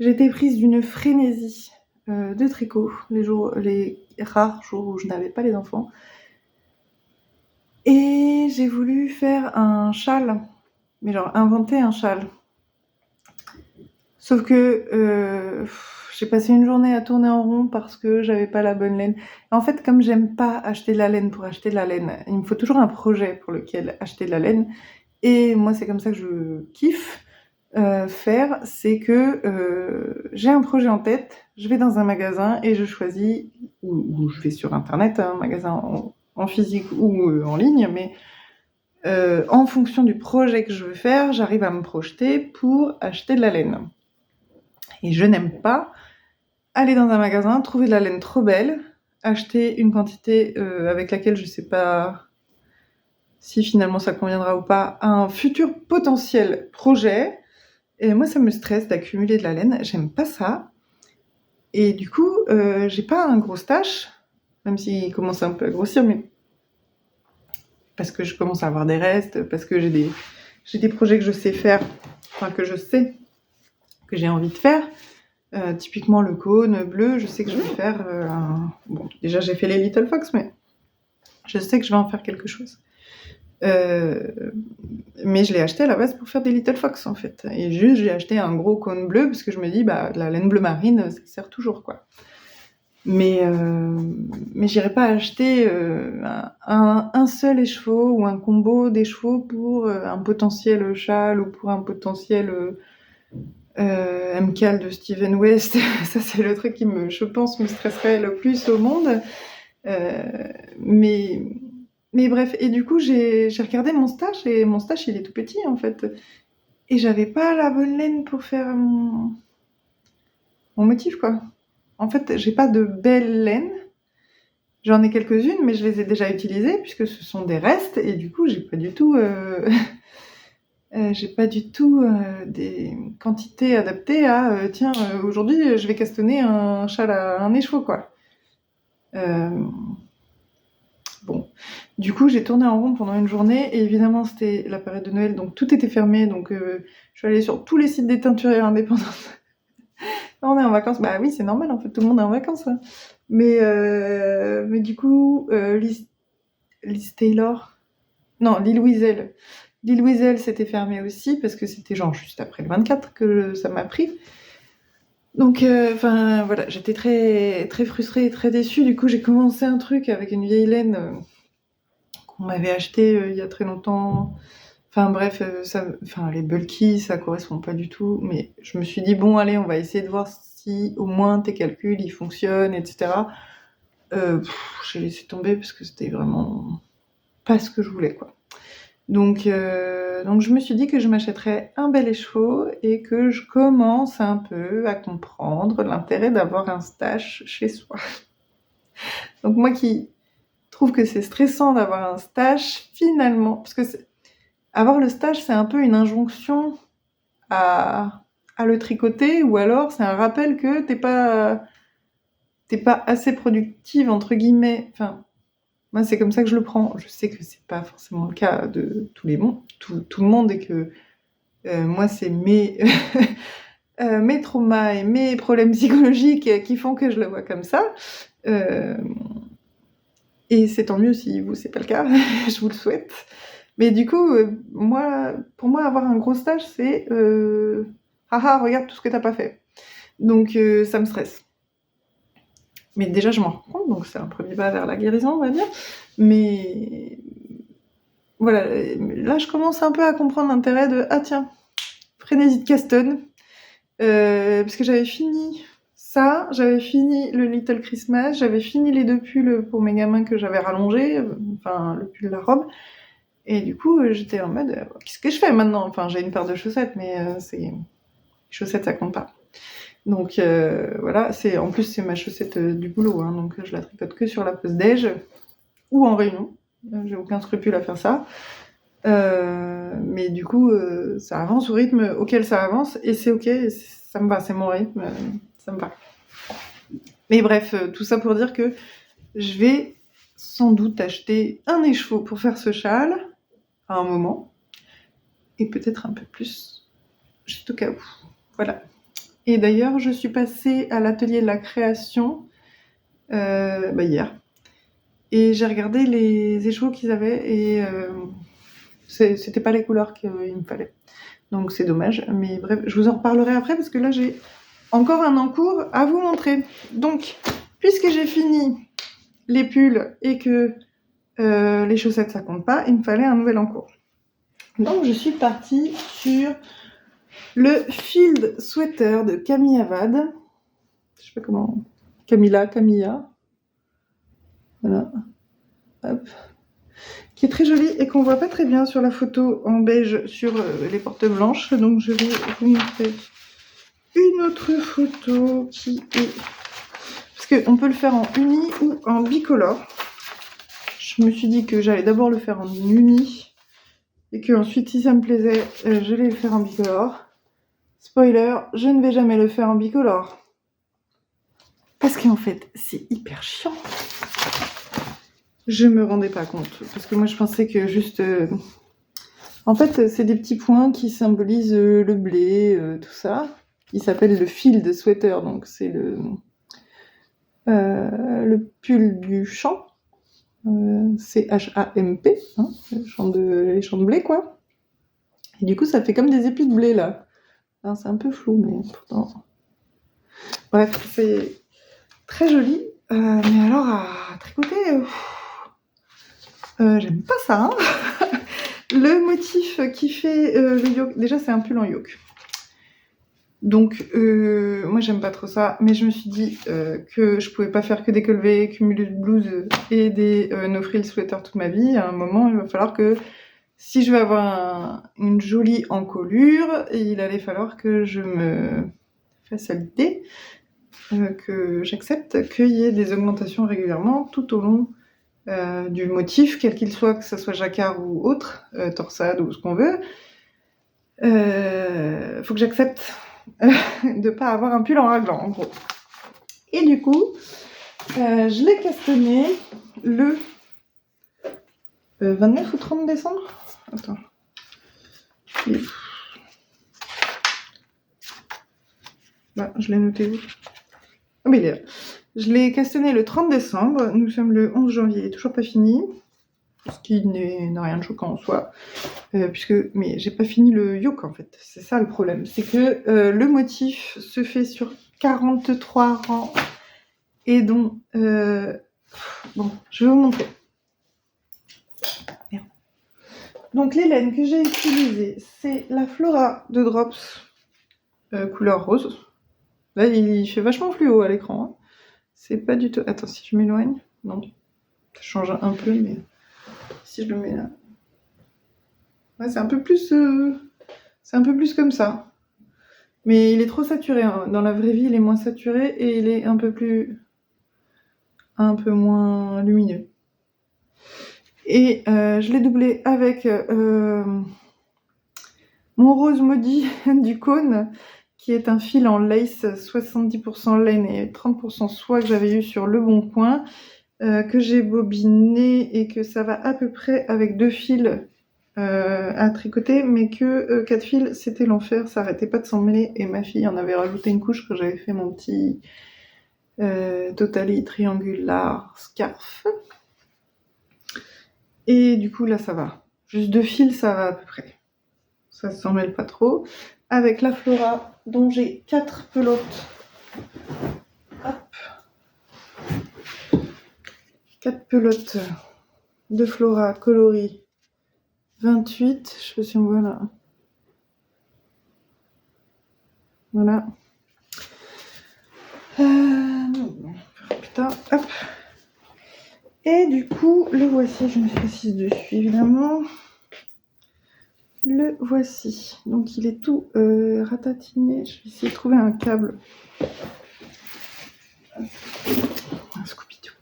j'étais prise d'une frénésie de tricot, les rares jours où je n'avais pas les enfants. Et j'ai voulu faire un châle, mais genre inventer un châle. Sauf que j'ai passé une journée à tourner en rond parce que j'avais pas la bonne laine. En fait, comme j'aime pas acheter de la laine pour acheter de la laine, il me faut toujours un projet pour lequel acheter de la laine. Et moi, c'est comme ça que je kiffe faire, c'est que j'ai un projet en tête, je vais dans un magasin et je choisis, ou je vais sur internet, un magasin en physique ou en ligne, mais en fonction du projet que je veux faire, j'arrive à me projeter pour acheter de la laine. Et je n'aime pas aller dans un magasin, trouver de la laine trop belle, acheter une quantité avec laquelle je sais pas si finalement ça conviendra ou pas à un futur potentiel projet. Et moi, ça me stresse d'accumuler de la laine, j'aime pas ça. Et du coup, j'ai pas un gros stash, même s'il commence un peu à grossir, mais parce que je commence à avoir des restes, parce que j'ai des projets que je sais faire, enfin que je sais que j'ai envie de faire. Typiquement le cône bleu, je sais que je vais faire bon, déjà j'ai fait les Little Fox, mais je sais que je vais en faire quelque chose. Mais je l'ai acheté à la base pour faire des Little Fox en fait. Et juste j'ai acheté un gros cône bleu parce que je me dis bah la laine bleu marine ça sert toujours quoi. Mais j'irai pas acheter un seul écheveau ou un combo d'échevaux pour un potentiel châle ou pour un potentiel MCAL de Steven West. Ça c'est le truc qui je pense me stresserait le plus au monde. Mais bref, et du coup j'ai regardé mon stash et mon stash il est tout petit en fait. Et j'avais pas la bonne laine pour faire mon motif quoi. En fait, j'ai pas de belle laine. J'en ai quelques-unes, mais je les ai déjà utilisées puisque ce sont des restes et du coup, j'ai pas du tout des quantités adaptées à tiens, aujourd'hui, je vais castonner un châle à un écheveau quoi. Bon, du coup, j'ai tourné en rond pendant une journée et évidemment, c'était la période de Noël, donc tout était fermé. Donc, je suis allée sur tous les sites des teinturières indépendantes. On est en vacances, bah oui, c'est normal en fait, tout le monde est en vacances. Hein. Mais du coup, Liz Taylor, non, Lil Wiesel. Lil Wiesel s'était fermé aussi parce que c'était genre juste après le 24 que ça m'a pris. Donc, enfin voilà, j'étais très, très frustrée et très déçue. Du coup, j'ai commencé un truc avec une vieille laine qu'on m'avait acheté il y a très longtemps. Enfin bref, les bulky, ça correspond pas du tout. Mais je me suis dit, bon, allez, on va essayer de voir si au moins tes calculs, ils fonctionnent, etc. J'ai laissé tomber parce que c'était vraiment pas ce que je voulais, quoi. Donc je me suis dit que je m'achèterais un bel écheveau et que je commence un peu à comprendre l'intérêt d'avoir un stash chez soi. Donc moi qui trouve que c'est stressant d'avoir un stash, finalement, parce que avoir le stash, c'est un peu une injonction à le tricoter, ou alors c'est un rappel que t'es pas assez productive, entre guillemets. Enfin, moi, c'est comme ça que je le prends. Je sais que c'est pas forcément le cas de tout le monde, et que moi, c'est mes traumas et mes problèmes psychologiques qui font que je le vois comme ça. Et c'est tant mieux si vous, c'est pas le cas. Je vous le souhaite. Mais du coup, pour moi, avoir un gros stage, c'est haha, regarde tout ce que t'as pas fait. Donc ça me stresse. Mais déjà, je m'en rends compte, donc c'est un premier pas vers la guérison, on va dire. Mais voilà, là je commence un peu à comprendre l'intérêt de ah tiens, frénésie de Caston, parce que j'avais fini ça, j'avais fini le Little Christmas, j'avais fini les 2 pulls pour mes gamins que j'avais rallongés, enfin le pull, la robe, et du coup j'étais en mode qu'est-ce que je fais maintenant? Enfin j'ai une paire de chaussettes, mais les chaussettes ça compte pas. Donc voilà, en plus c'est ma chaussette du boulot, hein, donc je la tricote que sur la pause déj ou en réunion. J'ai aucun scrupule à faire ça. Mais du coup, ça avance au rythme auquel ça avance et c'est ok, ça me va, c'est mon rythme, ça me va. Mais bref, tout ça pour dire que je vais sans doute acheter un écheveau pour faire ce châle à un moment et peut-être un peu plus, juste au cas où. Voilà. Et d'ailleurs, je suis passée à l'atelier de la création hier et j'ai regardé les écheveaux qu'ils avaient et c'était pas les couleurs qu'il me fallait. Donc c'est dommage, mais bref, je vous en reparlerai après parce que là j'ai encore un encours à vous montrer. Donc, puisque j'ai fini les pulls et que les chaussettes ça compte pas, il me fallait un nouvel encours. Donc je suis partie sur le Field Sweater de Camille Avad. Je sais pas comment. Camilla. Voilà. Hop. Qui est très joli et qu'on voit pas très bien sur la photo en beige sur les portes blanches. Donc je vais vous montrer une autre photo qui est... Parce qu'on peut le faire en uni ou en bicolore. Je me suis dit que j'allais d'abord le faire en uni et que ensuite, si ça me plaisait, j'allais le faire en bicolore. Spoiler, je ne vais jamais le faire en bicolore. Parce qu'en fait, c'est hyper chiant. Je me rendais pas compte. Parce que moi, je pensais que juste... En fait, c'est des petits points qui symbolisent le blé, tout ça. Il s'appelle le Field Sweater, donc c'est le pull du champ. C-H-A-M-P, hein, les champs de blé, quoi. Et du coup, ça fait comme des épis de blé, là. Alors, c'est un peu flou, mais pourtant... Bref, c'est très joli. Mais alors, à tricoter, j'aime pas ça, hein. Le motif qui fait le yoke... Déjà, c'est un pull en yoke. Donc, moi, j'aime pas trop ça. Mais je me suis dit que je pouvais pas faire que des colvés, cumuler de blouses et des no-frill sweaters toute ma vie. À un moment, il va falloir que... Si je veux avoir une jolie encolure, il allait falloir que je me fasse à l'idée, que j'accepte qu'il y ait des augmentations régulièrement tout au long du motif, quel qu'il soit, que ce soit jacquard ou autre, torsade ou ce qu'on veut. Faut que j'accepte de pas avoir un pull en raglan, en gros. Et du coup, je l'ai castané le 29 ou 30 décembre. Attends. Bah, je l'ai noté où? Ah, mais il est là. Je l'ai castané le 30 décembre. Nous sommes le 11 janvier. Il n'est toujours pas fini. Ce qui n'a rien de choquant en soi. Mais j'ai pas fini le yoke en fait. C'est ça le problème. C'est que le motif se fait sur 43 rangs. Et dont... Bon, je vais vous montrer. Merde. Donc les laines que j'ai utilisées, c'est la Flora de Drops couleur rose. Là, il fait vachement fluo à l'écran. Hein. C'est pas du tout... Attends, si je m'éloigne... Non. Ça change un peu, mais... Si je le mets là... Ouais, c'est un peu plus... C'est un peu plus comme ça. Mais il est trop saturé. Hein. Dans la vraie vie, il est moins saturé et il est un peu plus... un peu moins lumineux. Et je l'ai doublé avec mon rose maudit du cône, qui est un fil en lace 70% laine et 30% soie que j'avais eu sur Le Bon Coin, que j'ai bobiné et que ça va à peu près avec 2 fils à tricoter, mais que 4 fils, c'était l'enfer, ça arrêtait pas de s'en mêler, et ma fille en avait rajouté une couche quand j'avais fait mon petit Totally triangular scarf. Et du coup, là, ça va. Juste 2 fils, ça va à peu près. Ça ne s'en mêle pas trop. Avec la Flora, dont j'ai 4 pelotes. Hop. 4 pelotes de Flora coloris 28, je sais pas si on voit là. Voilà. Putain, hop. Et du coup, le voici, je me suis assise dessus évidemment. Le voici. Donc il est tout ratatiné. Je vais essayer de trouver un câble. Un Scooby-Doo.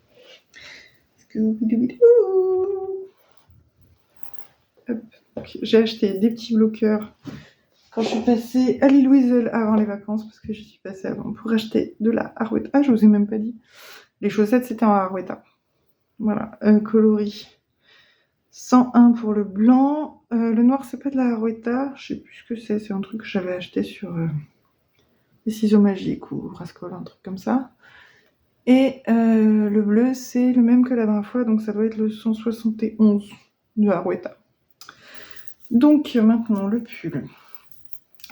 Scooby-Doo. J'ai acheté des petits bloqueurs quand je suis passée à l'île Wiesel avant les vacances, parce que je suis passée avant pour acheter de la Arwetta. Ah, je vous ai même pas dit. Les chaussettes, c'était en Arwetta. Voilà, coloris. 101 pour le blanc. Le noir, c'est pas de la Arwetta. Je sais plus ce que c'est. C'est un truc que j'avais acheté sur les ciseaux magiques ou Rascol, un truc comme ça. Et le bleu, c'est le même que la dernière fois, donc ça doit être le 171 de Arwetta. Donc maintenant, le pull.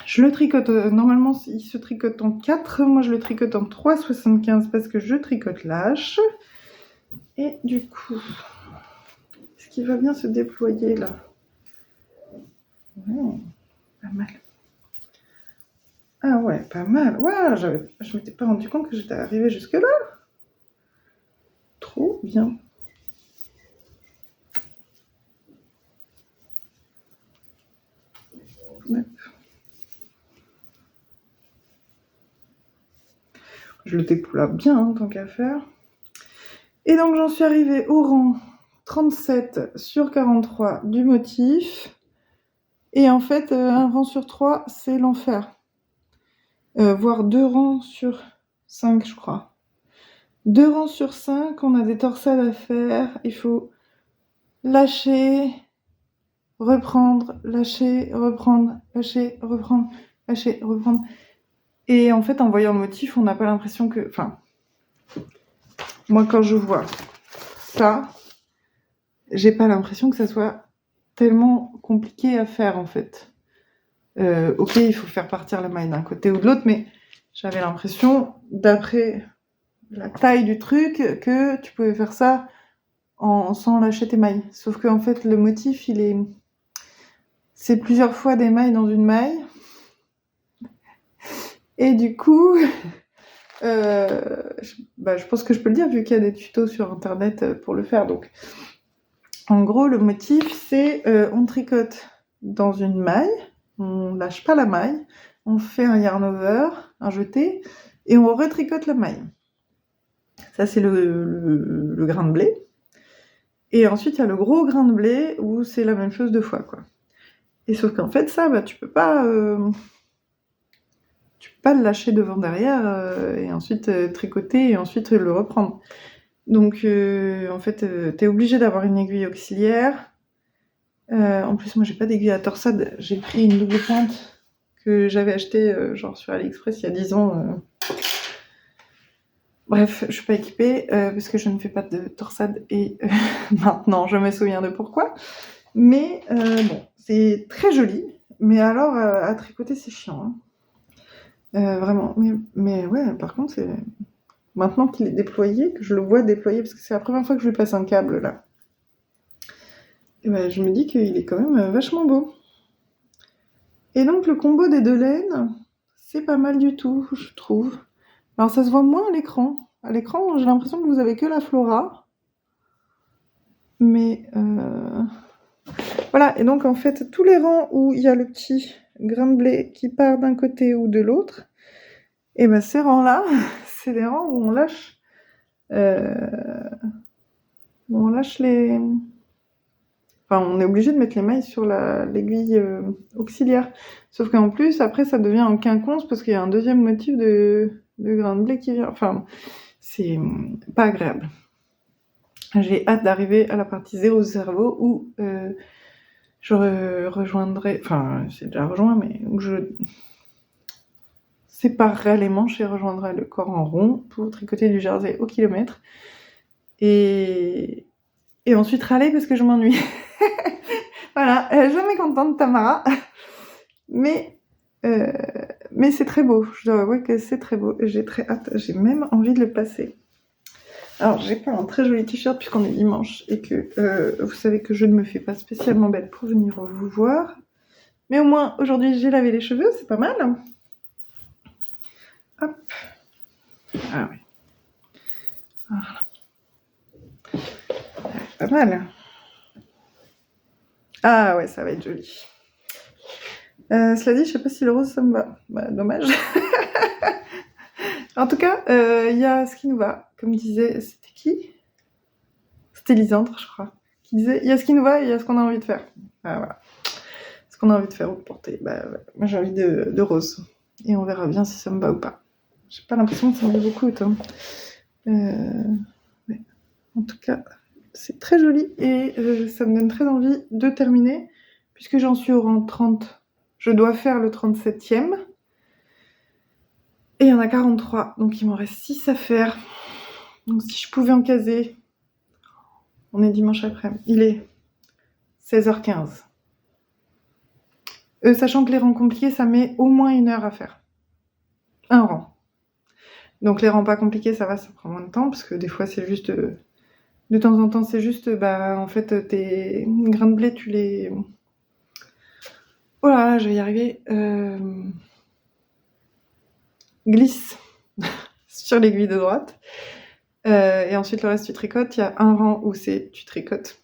Je le tricote, normalement il se tricote en 4, moi je le tricote en 3,75 parce que je tricote lâche. Et du coup, est-ce qu'il va bien se déployer là? Ouais, pas mal. Ah ouais, pas mal. Ouais, je m'étais pas rendu compte que j'étais arrivée jusque là. Trop bien. Ouais. Je le dépoule bien, hein, tant qu'à faire. Et donc j'en suis arrivée au rang 37 sur 43 du motif. Et en fait, un rang sur 3, c'est l'enfer. Voire 2 rangs sur 5, je crois. 2 rangs sur 5, on a des torsades à faire. Il faut lâcher, reprendre, lâcher, reprendre, lâcher, reprendre, lâcher, reprendre. Et en fait, en voyant le motif, on n'a pas l'impression que... Enfin, moi, quand je vois ça, j'ai pas l'impression que ça soit tellement compliqué à faire, en fait. Ok, il faut faire partir la maille d'un côté ou de l'autre, mais j'avais l'impression, d'après la taille du truc, que tu pouvais faire ça sans lâcher tes mailles. Sauf qu'en fait, le motif, c'est plusieurs fois des mailles dans une maille. Et du coup, je pense que je peux le dire vu qu'il y a des tutos sur internet pour le faire. Donc, en gros, le motif, c'est on tricote dans une maille, on lâche pas la maille, on fait un yarn over, un jeté, et on retricote la maille. Ça, c'est le grain de blé. Et ensuite, il y a le gros grain de blé où c'est la même chose 2 fois, quoi. Et sauf qu'en fait, ça, tu peux pas le lâcher devant derrière et ensuite tricoter et ensuite le reprendre. Donc, en fait, t'es obligé d'avoir une aiguille auxiliaire. En plus, moi, j'ai pas d'aiguille à torsade. J'ai pris une double pointe que j'avais achetée genre sur AliExpress il y a 10 ans. Bref, je suis pas équipée parce que je ne fais pas de torsade et maintenant, je me souviens de pourquoi. Mais bon, c'est très joli. Mais alors, à tricoter, c'est chiant. Hein. Vraiment. Mais ouais, par contre, c'est... Maintenant qu'il est déployé, que je le vois déployer, parce que c'est la première fois que je lui passe un câble, là. Et ben, je me dis qu'il est quand même vachement beau. Et donc, le combo des 2 laines, c'est pas mal du tout, je trouve. Alors, ça se voit moins à l'écran. À l'écran, j'ai l'impression que vous avez que la flora. Mais... Voilà, et donc, en fait, tous les rangs où il y a le petit grain de blé qui part d'un côté ou de l'autre, et ben ces rangs-là, c'est les rangs où on lâche les... Enfin, on est obligé de mettre les mailles sur l'aiguille auxiliaire. Sauf qu'en plus, après, ça devient en quinconce parce qu'il y a un deuxième motif de grain de blé qui vient. Enfin, c'est pas agréable. J'ai hâte d'arriver à la partie 0 cerveau où je rejoindrai... Enfin, c'est déjà rejoint, mais où je séparerai les manches et rejoindrai le corps en rond pour tricoter du jersey au kilomètre. Et ensuite râler parce que je m'ennuie. Voilà, jamais contente Tamara. Mais c'est très beau. Je dois avouer que c'est très beau. J'ai très hâte. J'ai même envie de le passer. Alors, j'ai pas un très joli t-shirt puisqu'on est dimanche et que vous savez que je ne me fais pas spécialement belle pour venir vous voir. Mais au moins, aujourd'hui, j'ai lavé les cheveux, c'est pas mal. Hop. Ah oui. Voilà. Pas mal. Ah ouais, ça va être joli. Cela dit, je sais pas si le rose ça me va. Bah, dommage. En tout cas, il y a ce qui nous va. Comme disait, c'était qui? C'était Lisandre, je crois. Qui disait, il y a ce qui nous va et il y a ce qu'on a envie de faire. Ah voilà. Ce qu'on a envie de faire ou de porter. Bah ouais. Moi j'ai envie de rose. Et on verra bien si ça me va ou pas. J'ai pas l'impression que ça me va beaucoup autant. Ouais. En tout cas, c'est très joli et ça me donne très envie de terminer. Puisque j'en suis au rang 30, je dois faire le 37e. Et il y en a 43, donc il m'en reste 6 à faire. Donc si je pouvais en caser, on est dimanche après-midi, il est 16h15. Sachant que les rangs compliqués, ça met au moins 1 heure à faire. Un rang. Donc les rangs pas compliqués, ça va, ça prend moins de temps, parce que des fois c'est juste... de temps en temps, c'est juste, en fait, tes grains de blé, tu les... Oh là là, je vais y arriver. Glisse sur l'aiguille de droite. Et ensuite, le reste, tu tricotes. Il y a un rang où tu tricotes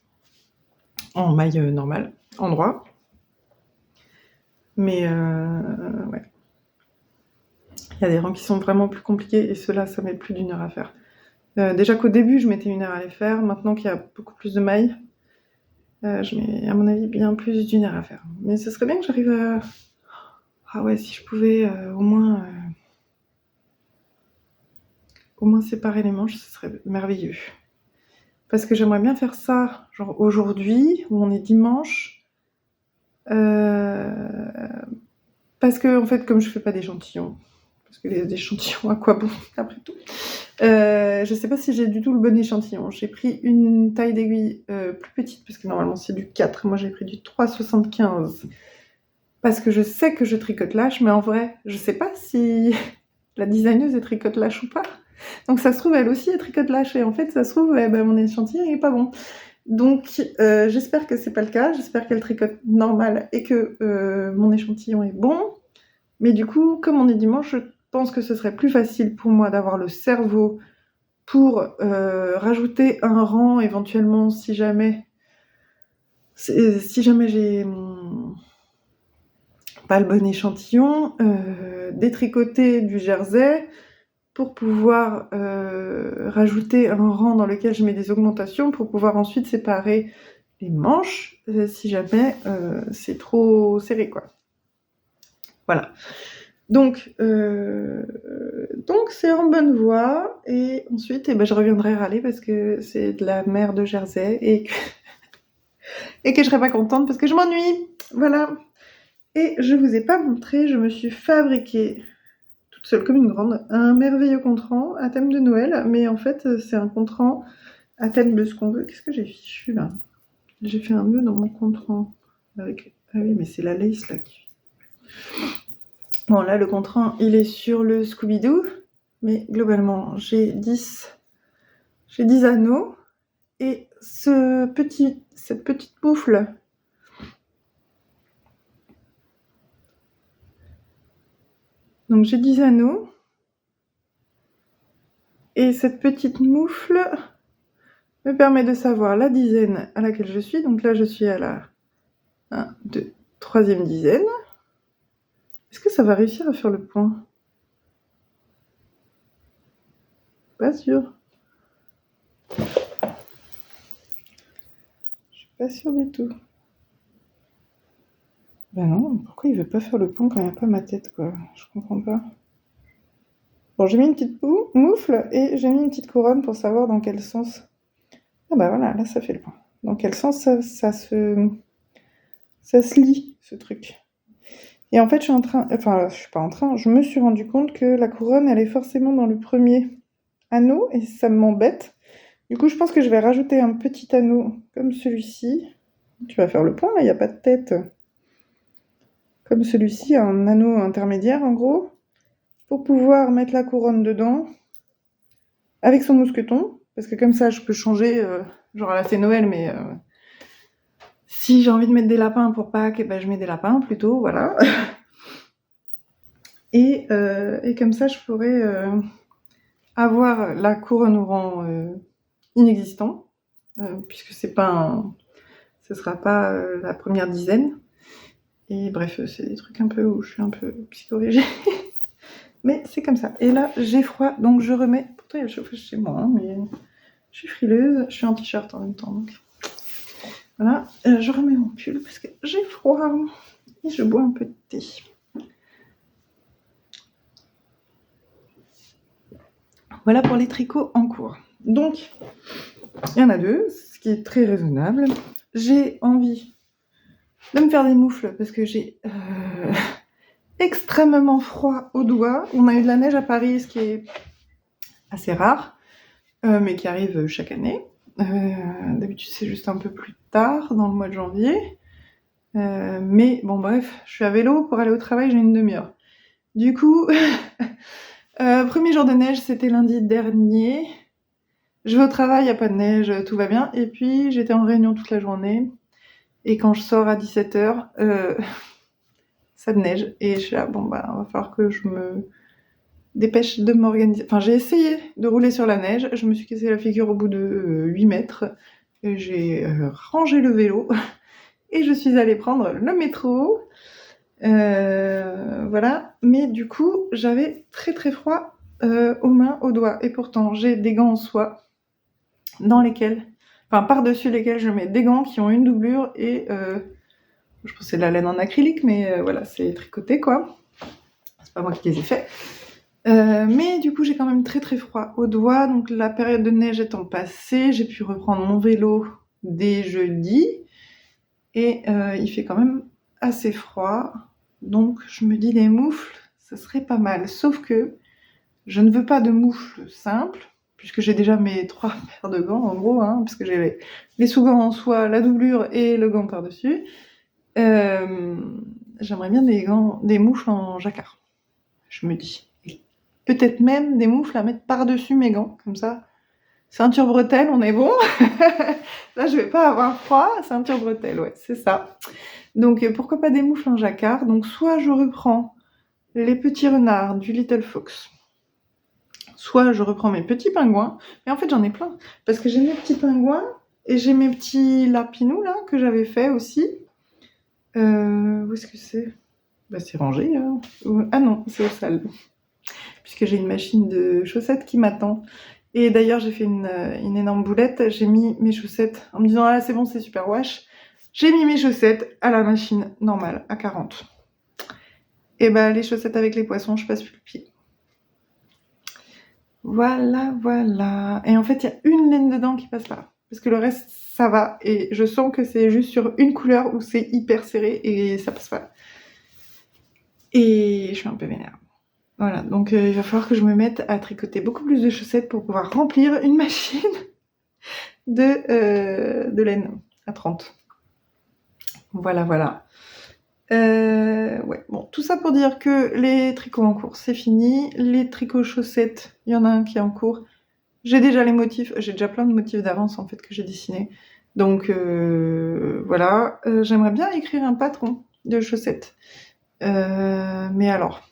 en maille normale, en droit. Mais ouais. Il y a des rangs qui sont vraiment plus compliqués et ceux-là, ça met plus d'1 heure à faire. Déjà qu'au début, je mettais 1 heure à les faire. Maintenant qu'il y a beaucoup plus de mailles, je mets, à mon avis, bien plus d'1 heure à faire. Mais ce serait bien que j'arrive à... Ah ouais, si je pouvais au moins séparer les manches, ce serait merveilleux. Parce que j'aimerais bien faire ça, genre aujourd'hui, où on est dimanche. Parce que, en fait, comme je fais pas d'échantillons, parce que les échantillons, à quoi bon, après tout, je sais pas si j'ai du tout le bon échantillon. J'ai pris une taille d'aiguille plus petite, parce que normalement c'est du 4, moi j'ai pris du 3,75. Parce que je sais que je tricote lâche, mais en vrai, je sais pas si la designeuse est tricote lâche ou pas. Donc ça se trouve, elle aussi est tricote lâche, et en fait, ça se trouve, mon échantillon est pas bon. Donc j'espère que c'est pas le cas, j'espère qu'elle tricote normal et que mon échantillon est bon. Mais du coup, comme on est dimanche, je pense que ce serait plus facile pour moi d'avoir le cerveau pour rajouter un rang éventuellement si jamais j'ai pas le bon échantillon, détricoter du jersey pour pouvoir rajouter un rang dans lequel je mets des augmentations pour pouvoir ensuite séparer les manches si jamais c'est trop serré, quoi. Voilà. Donc c'est en bonne voie et ensuite je reviendrai râler parce que c'est de la mer de jersey et que je serai pas contente parce que je m'ennuie. Voilà. Et je vous ai pas montré, je me suis fabriquée toute seule comme une grande un merveilleux contrant à thème de Noël, mais en fait c'est un contrant à thème de ce qu'on veut. Qu'est-ce que j'ai fichu là? J'ai fait un nœud dans mon contrant avec... Ah oui, mais c'est la lace là qui... Bon, là, le contrant, il est sur le Scooby-Doo, mais globalement, j'ai 10 anneaux, et cette petite moufle, donc j'ai 10 anneaux, et cette petite moufle me permet de savoir la dizaine à laquelle je suis, donc là, je suis à la 1, 2, 3e dizaine. Est-ce que ça va réussir à faire le point? Pas sûr. Je suis pas sûre du tout. Ben non, pourquoi il veut pas faire le point quand il n'y a pas ma tête, quoi? Je comprends pas. Bon, j'ai mis une petite moufle et j'ai mis une petite couronne pour savoir dans quel sens... Ah bah voilà, là ça fait le point. Dans quel sens ça se lie, ce truc. Et en fait, je suis pas en train, je me suis rendu compte que la couronne, elle est forcément dans le premier anneau et ça m'embête. Du coup, je pense que je vais rajouter un petit anneau comme celui-ci. Tu vas faire le point, là, il n'y a pas de tête. Comme celui-ci, un anneau intermédiaire en gros, pour pouvoir mettre la couronne dedans avec son mousqueton parce que comme ça je peux changer, genre là c'est Noël, mais si j'ai envie de mettre des lapins pour Pâques, et ben je mets des lapins plutôt, voilà. Et comme ça je pourrais avoir la couronne au rang inexistant, puisque c'est pas ce sera pas la première dizaine. Et bref, c'est des trucs un peu où je suis un peu psychorigide. Mais c'est comme ça. Et là, j'ai froid, donc je remets... Pourtant, il y a le chauffage chez moi, hein, mais je suis frileuse. Je suis en t-shirt en même temps, donc... Voilà, je remets mon pull parce que j'ai froid. Et je bois un peu de thé. Voilà pour les tricots en cours. Donc, il y en a 2, ce qui est très raisonnable. J'ai envie de me faire des moufles parce que j'ai extrêmement froid aux doigts. On a eu de la neige à Paris, ce qui est assez rare, mais qui arrive chaque année. D'habitude, c'est juste un peu plus tard, dans le mois de janvier. Mais bon, bref, je suis à vélo. Pour aller au travail, j'ai une demi-heure. Du coup, premier jour de neige, c'était lundi dernier. Je vais au travail, il n'y a pas de neige, tout va bien. Et puis, j'étais en réunion toute la journée. Et quand je sors à 17h, ça neige. Et je suis là, bon, bah, va falloir que je me dépêche de m'organiser. Enfin, j'ai essayé de rouler sur la neige. Je me suis cassé la figure au bout de 8 mètres. J'ai rangé le vélo. Et je suis allée prendre le métro. Voilà. Mais du coup, j'avais très très froid aux mains, aux doigts. Et pourtant, j'ai des gants en soie dans lesquels, enfin par-dessus lesquels je mets des gants qui ont une doublure et je pense que c'est de la laine en acrylique, mais voilà, c'est tricoté quoi. C'est pas moi qui les ai faits. Mais du coup, j'ai quand même très très froid aux doigts. Donc la période de neige étant passée, j'ai pu reprendre mon vélo dès jeudi. Et il fait quand même assez froid. Donc je me dis des moufles, ça serait pas mal. Sauf que je ne veux pas de moufles simples, puisque j'ai déjà mes 3 paires de gants en gros, hein, parce que j'ai les sous-gants en soie, la doublure et le gant par-dessus. J'aimerais bien des moufles en jacquard, je me dis. Peut-être même des moufles à mettre par-dessus mes gants, comme ça. Ceinture bretelle, on est bon. Là, je vais pas avoir froid. Ceinture bretelle, ouais, c'est ça. Donc, pourquoi pas des moufles en jacquard. Donc, soit je reprends les petits renards du Little Fox, soit je reprends mes petits pingouins. Mais en fait, j'en ai plein. Parce que j'ai mes petits pingouins et j'ai mes petits lapinous, là, que j'avais fait aussi. Où est-ce que c'est ? Bah, c'est rangé. Hein. Ah non, c'est au sale. Puisque j'ai une machine de chaussettes qui m'attend. Et d'ailleurs, j'ai fait une énorme boulette. J'ai mis mes chaussettes en me disant « Ah, c'est bon, c'est super wash ». J'ai mis mes chaussettes à la machine normale, à 40. Et bah, les chaussettes avec les poissons, je passe plus le pied. Voilà, voilà. Et en fait, il y a une laine dedans qui passe pas. Parce que le reste, ça va. Et je sens que c'est juste sur une couleur où c'est hyper serré et ça passe pas. Et je suis un peu vénère. Voilà, donc il va falloir que je me mette à tricoter beaucoup plus de chaussettes pour pouvoir remplir une machine de laine à 30. Voilà, voilà. Ouais, bon, tout ça pour dire que les tricots en cours, c'est fini. Les tricots chaussettes, il y en a un qui est en cours. J'ai déjà les motifs, j'ai déjà plein de motifs d'avance en fait que j'ai dessinés. Donc voilà, j'aimerais bien écrire un patron de chaussettes. Mais alors...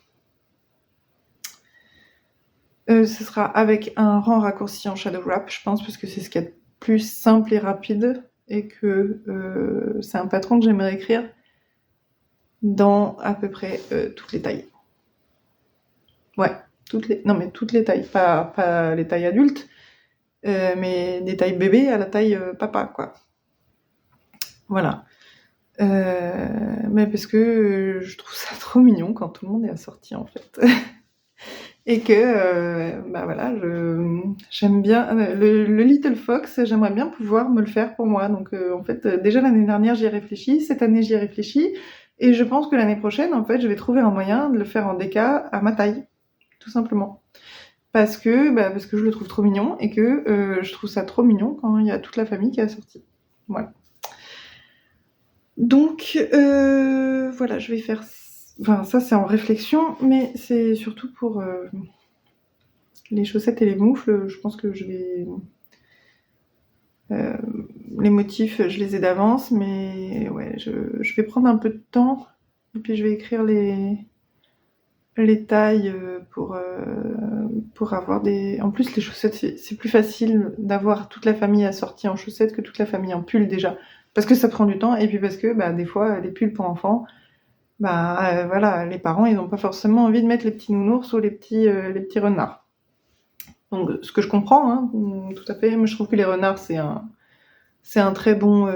ce sera avec un rang raccourci en shadow wrap, je pense, parce que c'est ce qu'il y a de plus simple et rapide, et que c'est un patron que j'aimerais écrire dans à peu près toutes les tailles. Ouais, toutes les tailles, pas les tailles adultes, mais des tailles bébés à la taille papa, quoi. Voilà. Mais parce que je trouve ça trop mignon quand tout le monde est assorti, en fait. Et que, bah voilà, j'aime bien le Little Fox, j'aimerais bien pouvoir me le faire pour moi. Donc en fait, déjà l'année dernière j'y ai réfléchi, cette année j'y ai réfléchi, et je pense que l'année prochaine, en fait, je vais trouver un moyen de le faire en déca à ma taille, tout simplement. Parce que je le trouve trop mignon, et que je trouve ça trop mignon quand il y a toute la famille qui est assortie. Voilà. Donc voilà, je vais faire... Enfin, ça c'est en réflexion, mais c'est surtout pour... les chaussettes et les moufles, je pense que je vais Les motifs, je les ai d'avance, mais ouais, je vais prendre un peu de temps, et puis je vais écrire les tailles pour avoir des... En plus, les chaussettes, c'est plus facile d'avoir toute la famille assortie en chaussettes que toute la famille en pull déjà. Parce que ça prend du temps, et puis parce que des fois, les pulls pour enfants, voilà, les parents, ils n'ont pas forcément envie de mettre les petits nounours ou les petits renards. Donc, ce que je comprends, hein, tout à fait. Moi, je trouve que les renards, c'est un très bon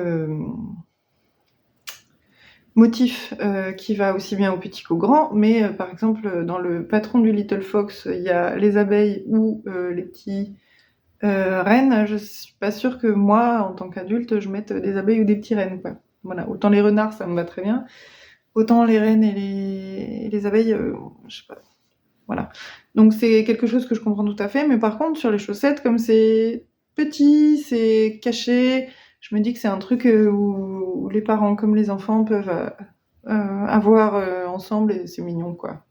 motif qui va aussi bien aux petits qu'aux grands, mais par exemple, dans le patron du Little Fox, il y a les abeilles ou les petits rennes. Je suis pas sûre que moi, en tant qu'adulte, je mette des abeilles ou des petits rennes, quoi. Voilà. Autant les renards, ça me va très bien. Autant les rennes et les abeilles, je sais pas. Voilà. Donc c'est quelque chose que je comprends tout à fait, mais par contre, sur les chaussettes, comme c'est petit, c'est caché, je me dis que c'est un truc où les parents comme les enfants peuvent avoir ensemble et c'est mignon, quoi.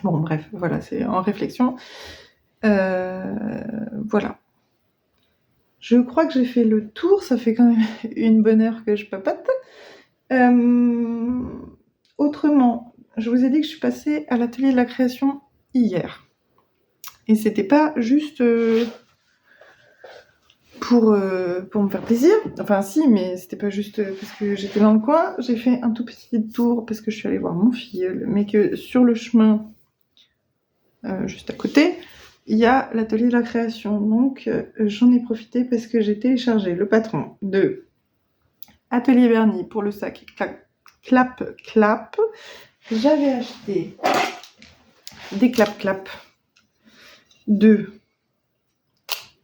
Bon, bref, voilà, c'est en réflexion. Voilà. Je crois que j'ai fait le tour, ça fait quand même une bonne heure que je papote. Autrement, je vous ai dit que je suis passée à l'atelier de la création hier. Et c'était pas juste pour me faire plaisir. Enfin, si, mais c'était pas juste parce que j'étais dans le coin. J'ai fait un tout petit tour parce que je suis allée voir mon filleul, mais que sur le chemin, juste à côté, il y a l'atelier de la création. Donc, j'en ai profité parce que j'ai téléchargé le patron de Atelier Bernie pour le sac clap. J'avais acheté des clap de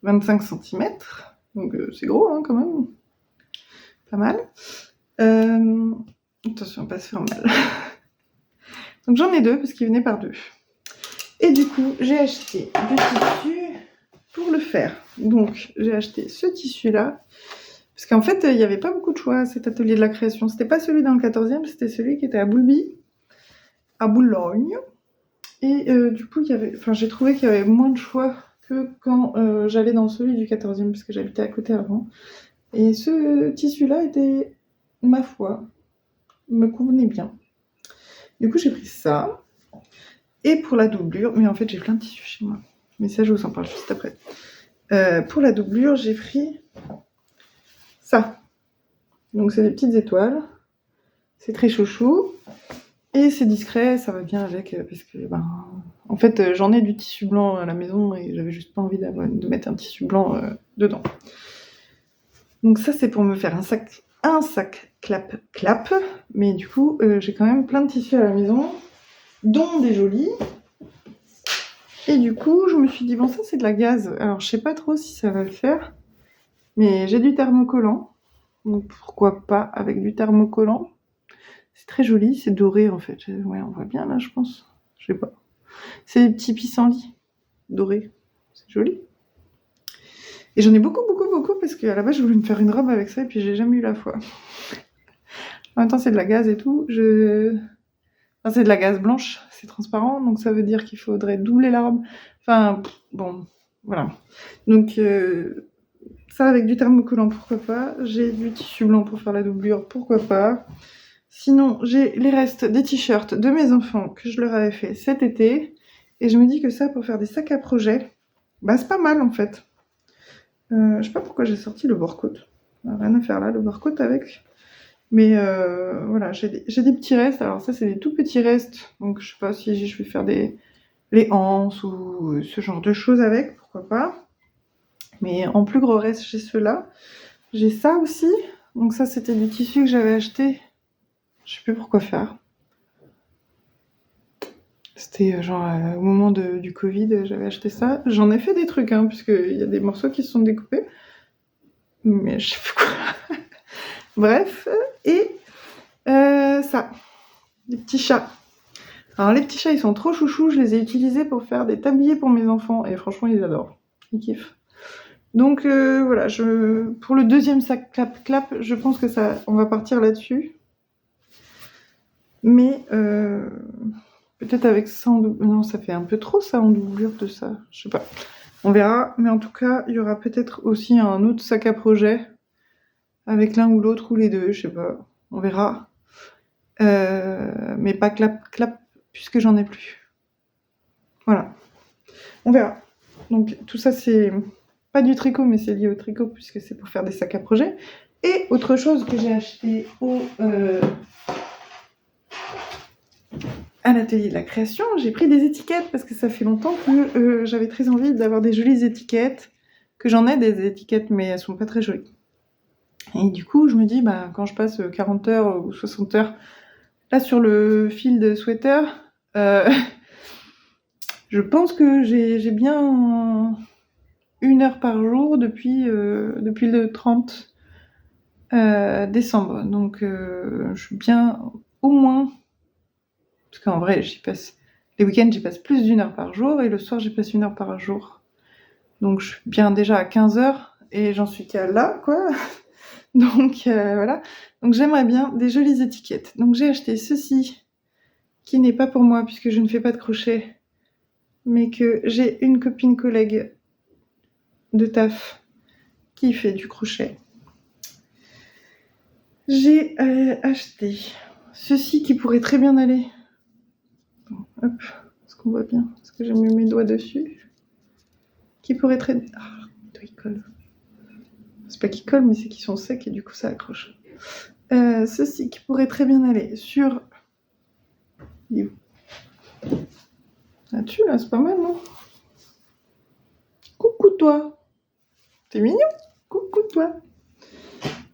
25 cm. Donc c'est gros hein, quand même. Pas mal. Attention, pas se faire mal. Donc j'en ai deux parce qu'ils venaient par deux. Et du coup, j'ai acheté du tissu pour le faire. Donc j'ai acheté ce tissu-là. Parce qu'en fait, il n'y avait pas beaucoup de choix à cet atelier de la création. C'était pas celui dans le 14e, c'était celui qui était à Boulby, à Boulogne. Et du coup, j'ai trouvé qu'il y avait moins de choix que quand j'allais dans celui du 14e, parce que j'habitais à côté avant. Et ce tissu-là était, ma foi, me convenait bien. Du coup, j'ai pris ça. Et pour la doublure, mais en fait, j'ai plein de tissus chez moi. Mais ça, je vous en parle juste après. Pour la doublure, j'ai pris ça. Donc, c'est des petites étoiles. C'est très chouchou. Et c'est discret, ça va bien avec, parce que, en fait, j'en ai du tissu blanc à la maison et j'avais juste pas envie de mettre un tissu blanc dedans. Donc ça, c'est pour me faire un sac clap, mais du coup, j'ai quand même plein de tissus à la maison, dont des jolis. Et du coup, je me suis dit, bon, ça, c'est de la gaze. Alors, je sais pas trop si ça va le faire, mais j'ai du thermocollant. Donc, pourquoi pas avec du thermocollant. C'est très joli, c'est doré, en fait. Ouais, on voit bien, là, je pense. Je sais pas. C'est des petits pissenlits dorés. C'est joli. Et j'en ai beaucoup, parce qu'à la base, je voulais me faire une robe avec ça, et puis j'ai jamais eu la foi. En même temps, c'est de la gaze et tout. Enfin, c'est de la gaze blanche, c'est transparent, donc ça veut dire qu'il faudrait doubler la robe. Enfin, bon, voilà. Donc, ça avec du thermocollant, pourquoi pas. J'ai du tissu blanc pour faire la doublure, pourquoi pas. Sinon, j'ai les restes des t-shirts de mes enfants que je leur avais fait cet été. Et je me dis que ça, pour faire des sacs à projet, c'est pas mal en fait. Je sais pas pourquoi j'ai sorti le bore-coat. Rien à faire là, le bore-coat avec. Mais voilà, j'ai des petits restes. Alors ça, c'est des tout petits restes. Donc je sais pas si je vais faire les anses ou ce genre de choses avec, pourquoi pas. Mais en plus gros reste, j'ai ceux-là. J'ai ça aussi. Donc ça, c'était du tissu que j'avais acheté. Je sais plus pourquoi faire. C'était genre au moment du Covid, j'avais acheté ça. J'en ai fait des trucs, hein, puisqu'il y a des morceaux qui se sont découpés. Mais je sais plus quoi. Bref, et ça, des petits chats. Alors les petits chats, ils sont trop chouchous. Je les ai utilisés pour faire des tabliers pour mes enfants. Et franchement, ils adorent. Ils kiffent. Donc voilà, pour le deuxième sac clap, je pense que on va partir là-dessus. Mais peut-être avec ça en doublure. Non, ça fait un peu trop ça en doublure de ça. Je sais pas. On verra, mais en tout cas, il y aura peut-être aussi un autre sac à projet avec l'un ou l'autre ou les deux, je sais pas, on verra. Mais pas clap, puisque j'en ai plus. Voilà, on verra. Donc tout ça, c'est pas du tricot, mais c'est lié au tricot, puisque c'est pour faire des sacs à projet. Et autre chose que j'ai acheté à l'atelier de la création, j'ai pris des étiquettes, parce que ça fait longtemps que j'avais très envie d'avoir des jolies étiquettes, que j'en ai des étiquettes, mais elles sont pas très jolies. Et du coup, je me dis, bah, quand je passe 40 heures ou 60 heures là sur le fil de sweater, je pense que j'ai bien 1 heure par jour depuis le 30 décembre. Donc, je suis bien au moins... Parce qu'en vrai, les week-ends, j'y passe plus d'1 heure par jour, et le soir, j'y passe 1 heure par jour. Donc, je suis bien déjà à 15 heures, et j'en suis qu'à là, quoi. Donc, voilà. Donc, j'aimerais bien des jolies étiquettes. Donc, j'ai acheté ceci, qui n'est pas pour moi, puisque je ne fais pas de crochet, mais que j'ai une copine collègue de taf qui fait du crochet. J'ai acheté ceci qui pourrait très bien aller. Hop, est-ce qu'on voit bien? Est-ce que j'ai mis mes doigts dessus? Qui pourrait très... Ah, il colle. C'est pas qu'ils collent, mais c'est qu'ils sont secs et du coup ça accroche. Ceci qui pourrait très bien aller sur... Là-dessus, là, c'est pas mal, non? Coucou toi! T'es mignon? Coucou toi!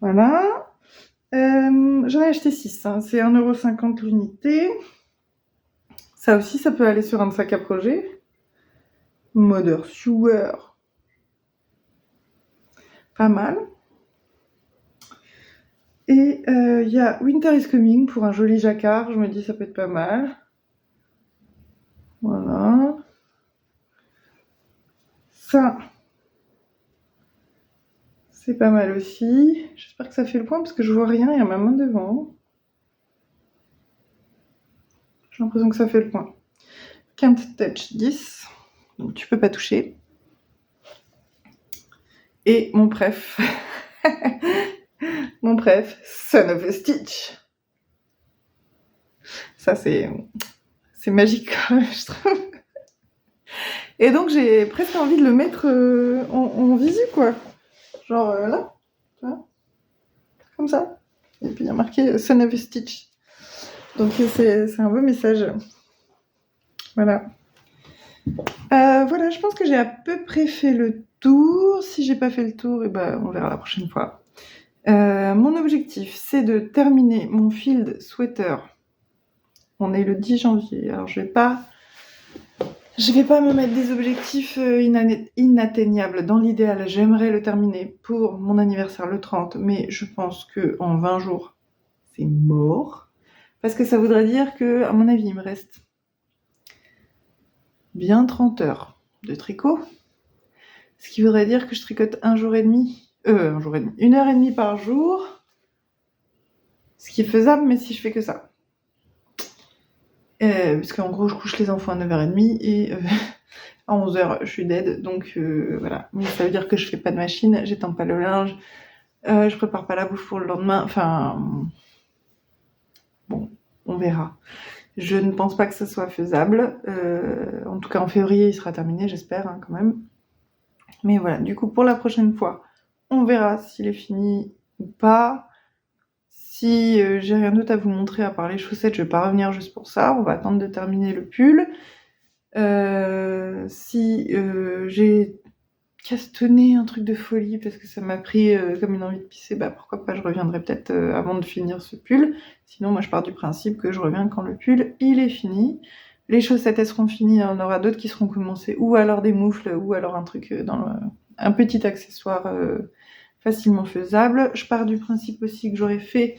Voilà. J'en ai acheté 6, hein. C'est 1,50€ l'unité. Ça aussi, ça peut aller sur un sac à projet. Mother Sewer. Pas mal. Et il y a Winter is Coming pour un joli jacquard. Je me dis ça peut être pas mal. Voilà. Ça, c'est pas mal aussi. J'espère que ça fait le point parce que je vois rien, il y a ma main devant. J'ai l'impression que ça fait le point. Can't touch 10. Donc tu peux pas toucher. Et mon préf. Mon préf, Son of a Stitch. Ça, c'est magique, je trouve. Et donc, j'ai presque envie de le mettre en visu, quoi. Genre là, tu vois, comme ça. Et puis, il y a marqué Son of a Stitch. Donc, c'est un beau message. Voilà. Voilà, je pense que j'ai à peu près fait le tour. Si j'ai pas fait le tour, et ben, on verra la prochaine fois. Mon objectif, c'est de terminer mon field sweater. On est le 10 janvier. Alors, je vais pas me mettre des objectifs inatteignables. Dans l'idéal, j'aimerais le terminer pour mon anniversaire le 30, mais je pense qu'en 20 jours, c'est mort. Parce que ça voudrait dire que, à mon avis, il me reste bien 30 heures de tricot. Ce qui voudrait dire que je tricote 1 jour et demi. 1 heure et demie par jour. Ce qui est faisable, mais si je fais que ça. Parce qu'en gros, je couche les enfants à 9h30 et à 11h, je suis dead. Donc voilà. Mais ça veut dire que je fais pas de machine, j'étends pas le linge, je prépare pas la bouffe pour le lendemain. Enfin, bon, on verra. Je ne pense pas que ça soit faisable. En tout cas, en février, il sera terminé, j'espère, hein, quand même. Mais voilà, du coup, pour la prochaine fois, on verra s'il est fini ou pas. Si j'ai rien d'autre à vous montrer à part les chaussettes, je vais pas revenir juste pour ça. On va attendre de terminer le pull. Si j'ai castanné un truc de folie parce que ça m'a pris comme une envie de pisser, bah pourquoi pas, je reviendrai peut-être avant de finir ce pull. Sinon, moi je pars du principe que je reviens quand le pull il est fini. Les chaussettes elles seront finies, il y en aura d'autres qui seront commencées, ou alors des moufles, ou alors un truc un petit accessoire facilement faisable. Je pars du principe aussi que j'aurais fait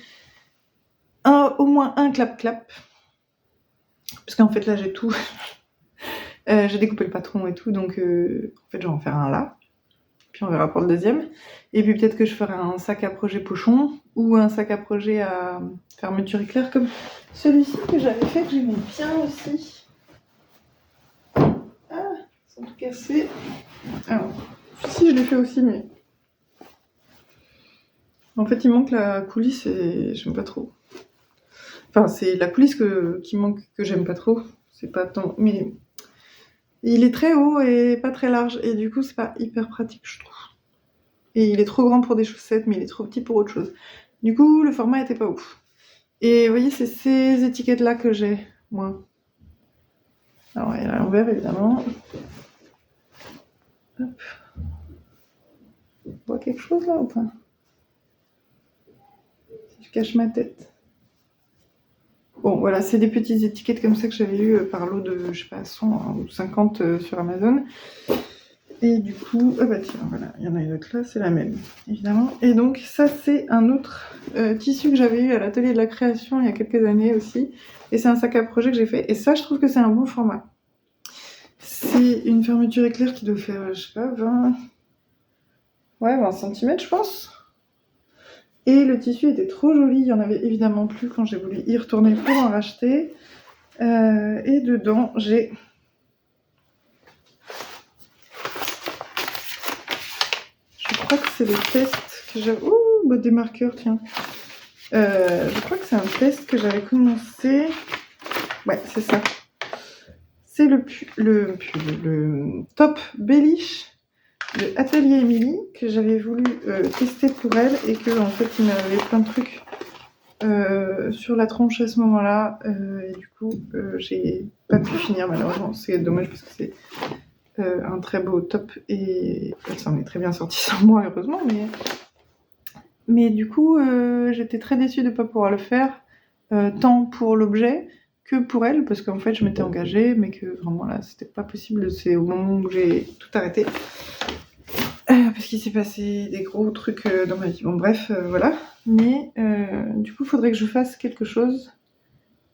au moins un clap-clap. Parce qu'en fait là j'ai tout. J'ai découpé le patron et tout, donc en fait je vais en faire un là. Puis on verra pour le deuxième. Et puis peut-être que je ferai un sac à projet pochon ou un sac à projet à fermeture éclair comme celui-ci que j'avais fait, que j'aimais bien aussi. Ah, sans tout casser. Alors, si je l'ai fait aussi, mais en fait il manque la coulisse et j'aime pas trop. Enfin, c'est la coulisse qui manque, que j'aime pas trop. C'est pas tant, mais il est très haut et pas très large, et du coup c'est pas hyper pratique, je trouve. Et il est trop grand pour des chaussettes, mais il est trop petit pour autre chose. Du coup, le format était pas ouf. Et vous voyez, c'est ces étiquettes-là que j'ai, moi. Alors, il y a à l'envers, évidemment. Hop. On voit quelque chose là ou pas? Si je cache ma tête. Bon, voilà, c'est des petites étiquettes comme ça que j'avais eues par lot de, je sais pas, 100 ou 50 sur Amazon. Et du coup, ah bah tiens, voilà, il y en a une autre là, c'est la même, évidemment. Et donc, ça, c'est un autre tissu que j'avais eu à l'atelier de la création il y a quelques années aussi. Et c'est un sac à projet que j'ai fait. Et ça, je trouve que c'est un bon format. C'est une fermeture éclair qui doit faire, je sais pas, 20 cm, je pense. Et le tissu était trop joli, il y en avait évidemment plus quand j'ai voulu y retourner pour en racheter. Et dedans, j'ai... Je crois que c'est le test que j'ai... Ouh, bah, des marqueurs, tiens. Je crois que c'est un test que j'avais commencé... Ouais, c'est ça. C'est le top Bellish de Atelier Émilie que j'avais voulu tester pour elle, et que en fait il m'avait plein de trucs sur la tronche à ce moment-là, et du coup j'ai pas pu finir malheureusement. C'est dommage parce que c'est un très beau top et elle s'en est très bien sortie sans moi, heureusement, mais du coup j'étais très déçue de ne pas pouvoir le faire, tant pour l'objet que pour elle, parce qu'en fait je m'étais engagée, mais que vraiment là c'était pas possible. C'est au moment où j'ai tout arrêté, parce qu'il s'est passé des gros trucs dans ma vie. Bon bref, voilà. Mais du coup il faudrait que je fasse quelque chose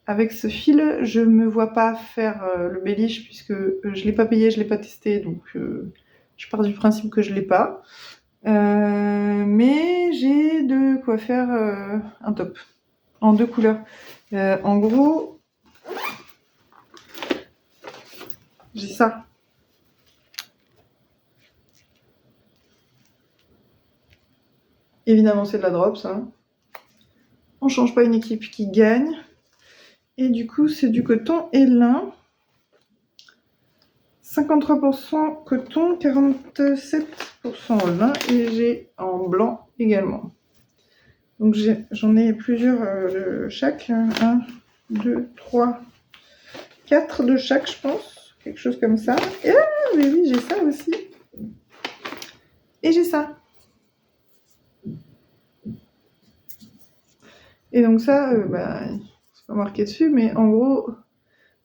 avec ce fil. Je me vois pas faire le Bellish puisque je l'ai pas payé, je l'ai pas testé, donc je pars du principe que je l'ai pas. Mais j'ai de quoi faire un top en 2 couleurs. En gros, j'ai ça. Évidemment, c'est de la drops, hein. On change pas une équipe qui gagne. Et du coup, c'est du coton et lin. 53% coton, 47% lin, et j'ai en blanc également. Donc j'en ai plusieurs de chaque. 1, 2, 3, 4 de chaque, je pense. Quelque chose comme ça. Et mais oui, j'ai ça aussi. Et j'ai ça. Et donc ça, c'est pas marqué dessus, mais en gros,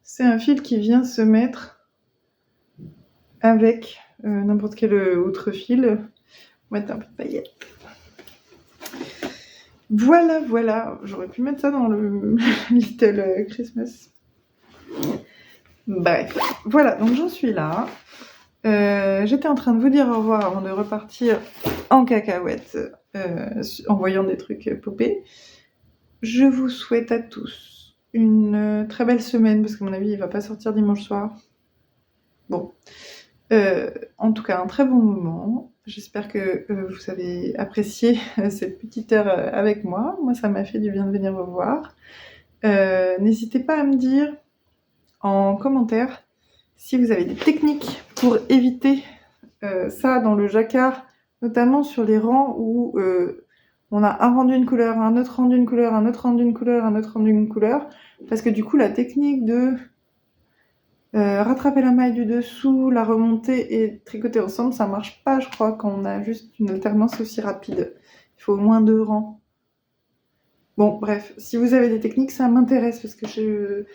c'est un fil qui vient se mettre avec n'importe quel autre fil. On va mettre un peu de paillettes. Voilà, voilà. J'aurais pu mettre ça dans le Little Christmas. Bref, voilà, donc j'en suis là. J'étais en train de vous dire au revoir avant de repartir en cacahuète en voyant des trucs popper. Je vous souhaite à tous une très belle semaine, parce qu'à mon avis il va pas sortir dimanche soir. Bon, en tout cas un très bon moment. J'espère que vous avez apprécié cette petite heure avec moi. Moi ça m'a fait du bien de venir vous voir. N'hésitez pas à me dire en commentaire si vous avez des techniques pour éviter ça dans le jacquard, notamment sur les rangs où on a un rendu une couleur, un autre rendu une couleur, un autre rendu une couleur, un autre rendu une couleur, parce que du coup la technique de rattraper la maille du dessous, la remonter et tricoter ensemble, ça marche pas, je crois, quand on a juste une alternance aussi rapide. Il faut au moins 2 rangs. Bon, bref, si vous avez des techniques, ça m'intéresse, parce que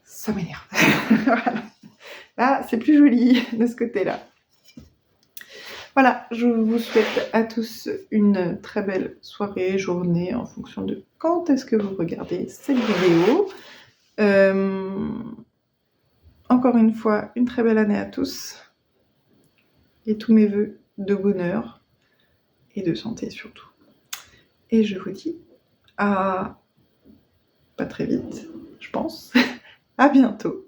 ça m'énerve. Voilà. Là, c'est plus joli de ce côté-là. Voilà, je vous souhaite à tous une très belle soirée, journée, en fonction de quand est-ce que vous regardez cette vidéo. Encore une fois, une très belle année à tous. Et tous mes vœux de bonheur et de santé surtout. Et je vous dis à pas très vite, je pense. À bientôt.